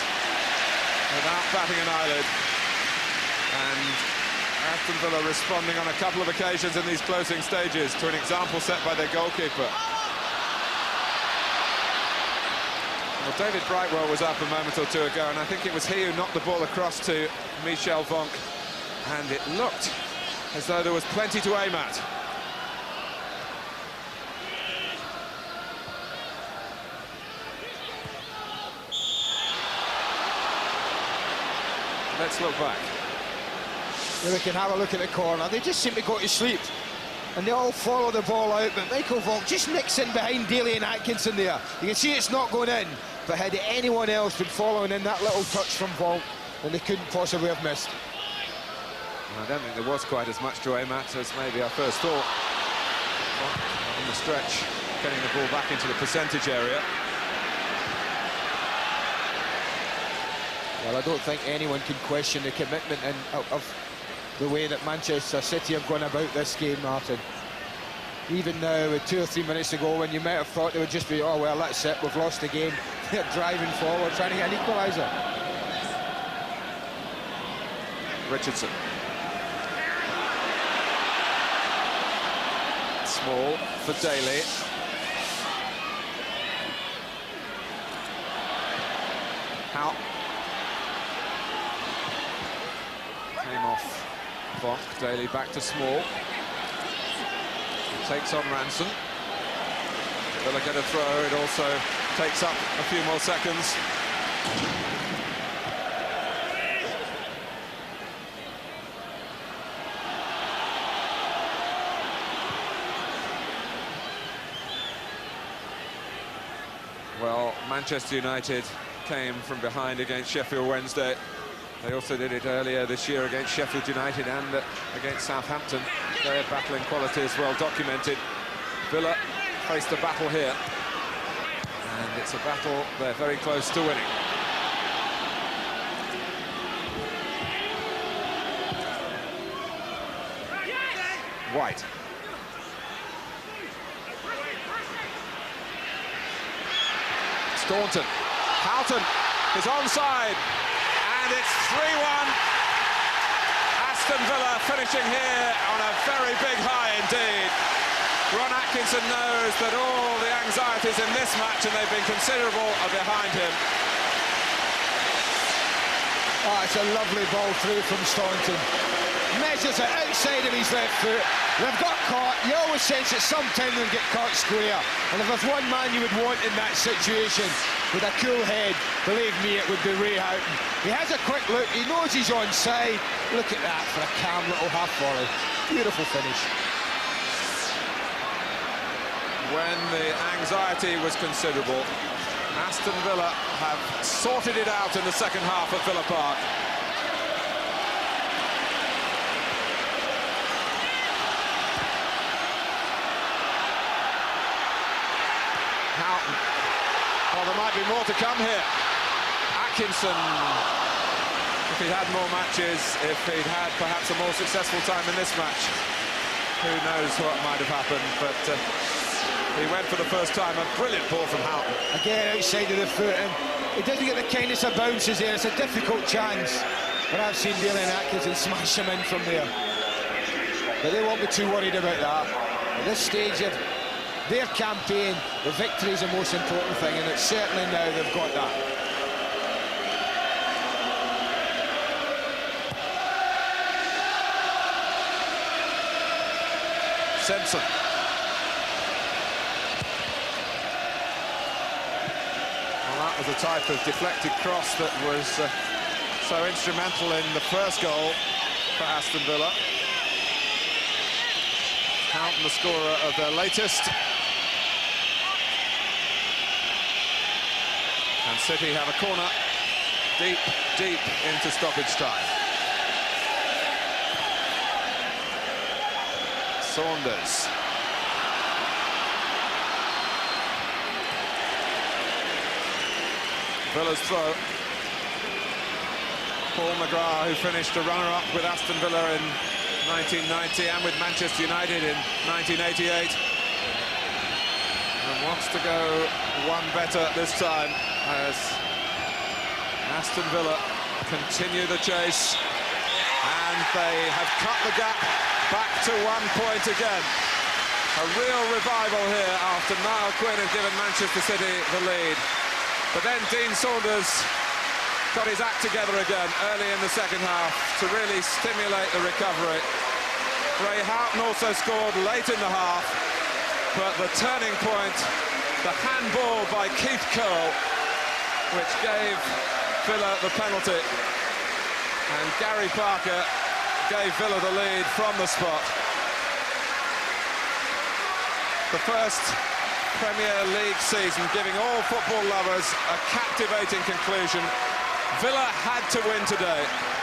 S4: without batting an eyelid. And Aston Villa responding on a couple of occasions in these closing stages to an example set by their goalkeeper. Well, David Brightwell was up a moment or two ago, and I think it was he who knocked the ball across to Michel Vonk, and it looked as though there was plenty to aim at. Let's look back.
S5: Well, we can have a look at the corner. They just seem to go to sleep. and they all follow the ball out, but Michael Vonk just nicks in behind Daley and Atkinson there. You can see it's not going in, but had anyone else been following in that little touch from Vonk, then they couldn't possibly have missed.
S4: I don't think there was quite as much to aim at as maybe I first thought. On the stretch, getting the ball back into the percentage area.
S5: Well, I don't think anyone can question the commitment of the way that Manchester City have gone about this game, Martin. Even now, with 2 or 3 minutes to go, when you might have thought they would just be, oh, well, that's it, we've lost the game. They're driving forward, trying to get an equaliser.
S4: Richardson. Small for Daley. Houghton. Came off Vonk. Daley back to Small. Takes on Ranson. Villa get a throw. It also takes up a few more seconds. Well, Manchester United came from behind against Sheffield Wednesday. They also did it earlier this year against Sheffield United and against Southampton. Their battling quality is well documented. Villa faced a battle here, and it's a battle they're very close to winning. White. Staunton. Houghton is onside, and it's 3-1. Aston Villa finishing here on a very big high indeed. Ron Atkinson knows that all the anxieties in this match, and they've been considerable, are behind him.
S5: Oh, it's a lovely ball through from Staunton. Measures it outside of his left foot. They've got caught. You always sense that sometime they'll get caught square. And if there's one man you would want in that situation with a cool head, believe me, it would be Reid Houghton. He has a quick look. He knows he's onside. Look at that for a calm little half volley. Beautiful finish.
S4: When the anxiety was considerable, Aston Villa have sorted it out in the second half at Villa Park. Houghton. Well, there might be more to come here. Atkinson, if he'd had more matches, if he'd had perhaps a more successful time in this match, who knows what might have happened, but he went for the first time. A brilliant ball from Houghton. Again,
S5: outside of the foot, and he doesn't get the kindness of bounces there. It's a difficult chance, but I've seen Daley and Atkinson smash him in from there. But they won't be too worried about that. At this stage of their campaign, the victory is the most important thing, and it's certainly now they've got that.
S4: Simpson. Well, that was a type of deflected cross that was so instrumental in the first goal for Aston Villa. Houghton, the scorer of their latest. And City have a corner deep, deep into stoppage time. Saunders. Villa's throw. Paul McGrath, who finished a runner-up with Aston Villa in 1990 and with Manchester United in 1988. And wants to go one better this time as Aston Villa continue the chase. And they have cut the gap back to 1 point again. A real revival here after Niall Quinn had given Manchester City the lead. But then Dean Saunders got his act together again early in the second half to really stimulate the recovery. Ray Houghton also scored late in the half, but the turning point, the handball by Keith Curle, which gave Villa the penalty, and Gary Parker gave Villa the lead from the spot. The first Premier League season giving all football lovers a captivating conclusion. Villa had to win today.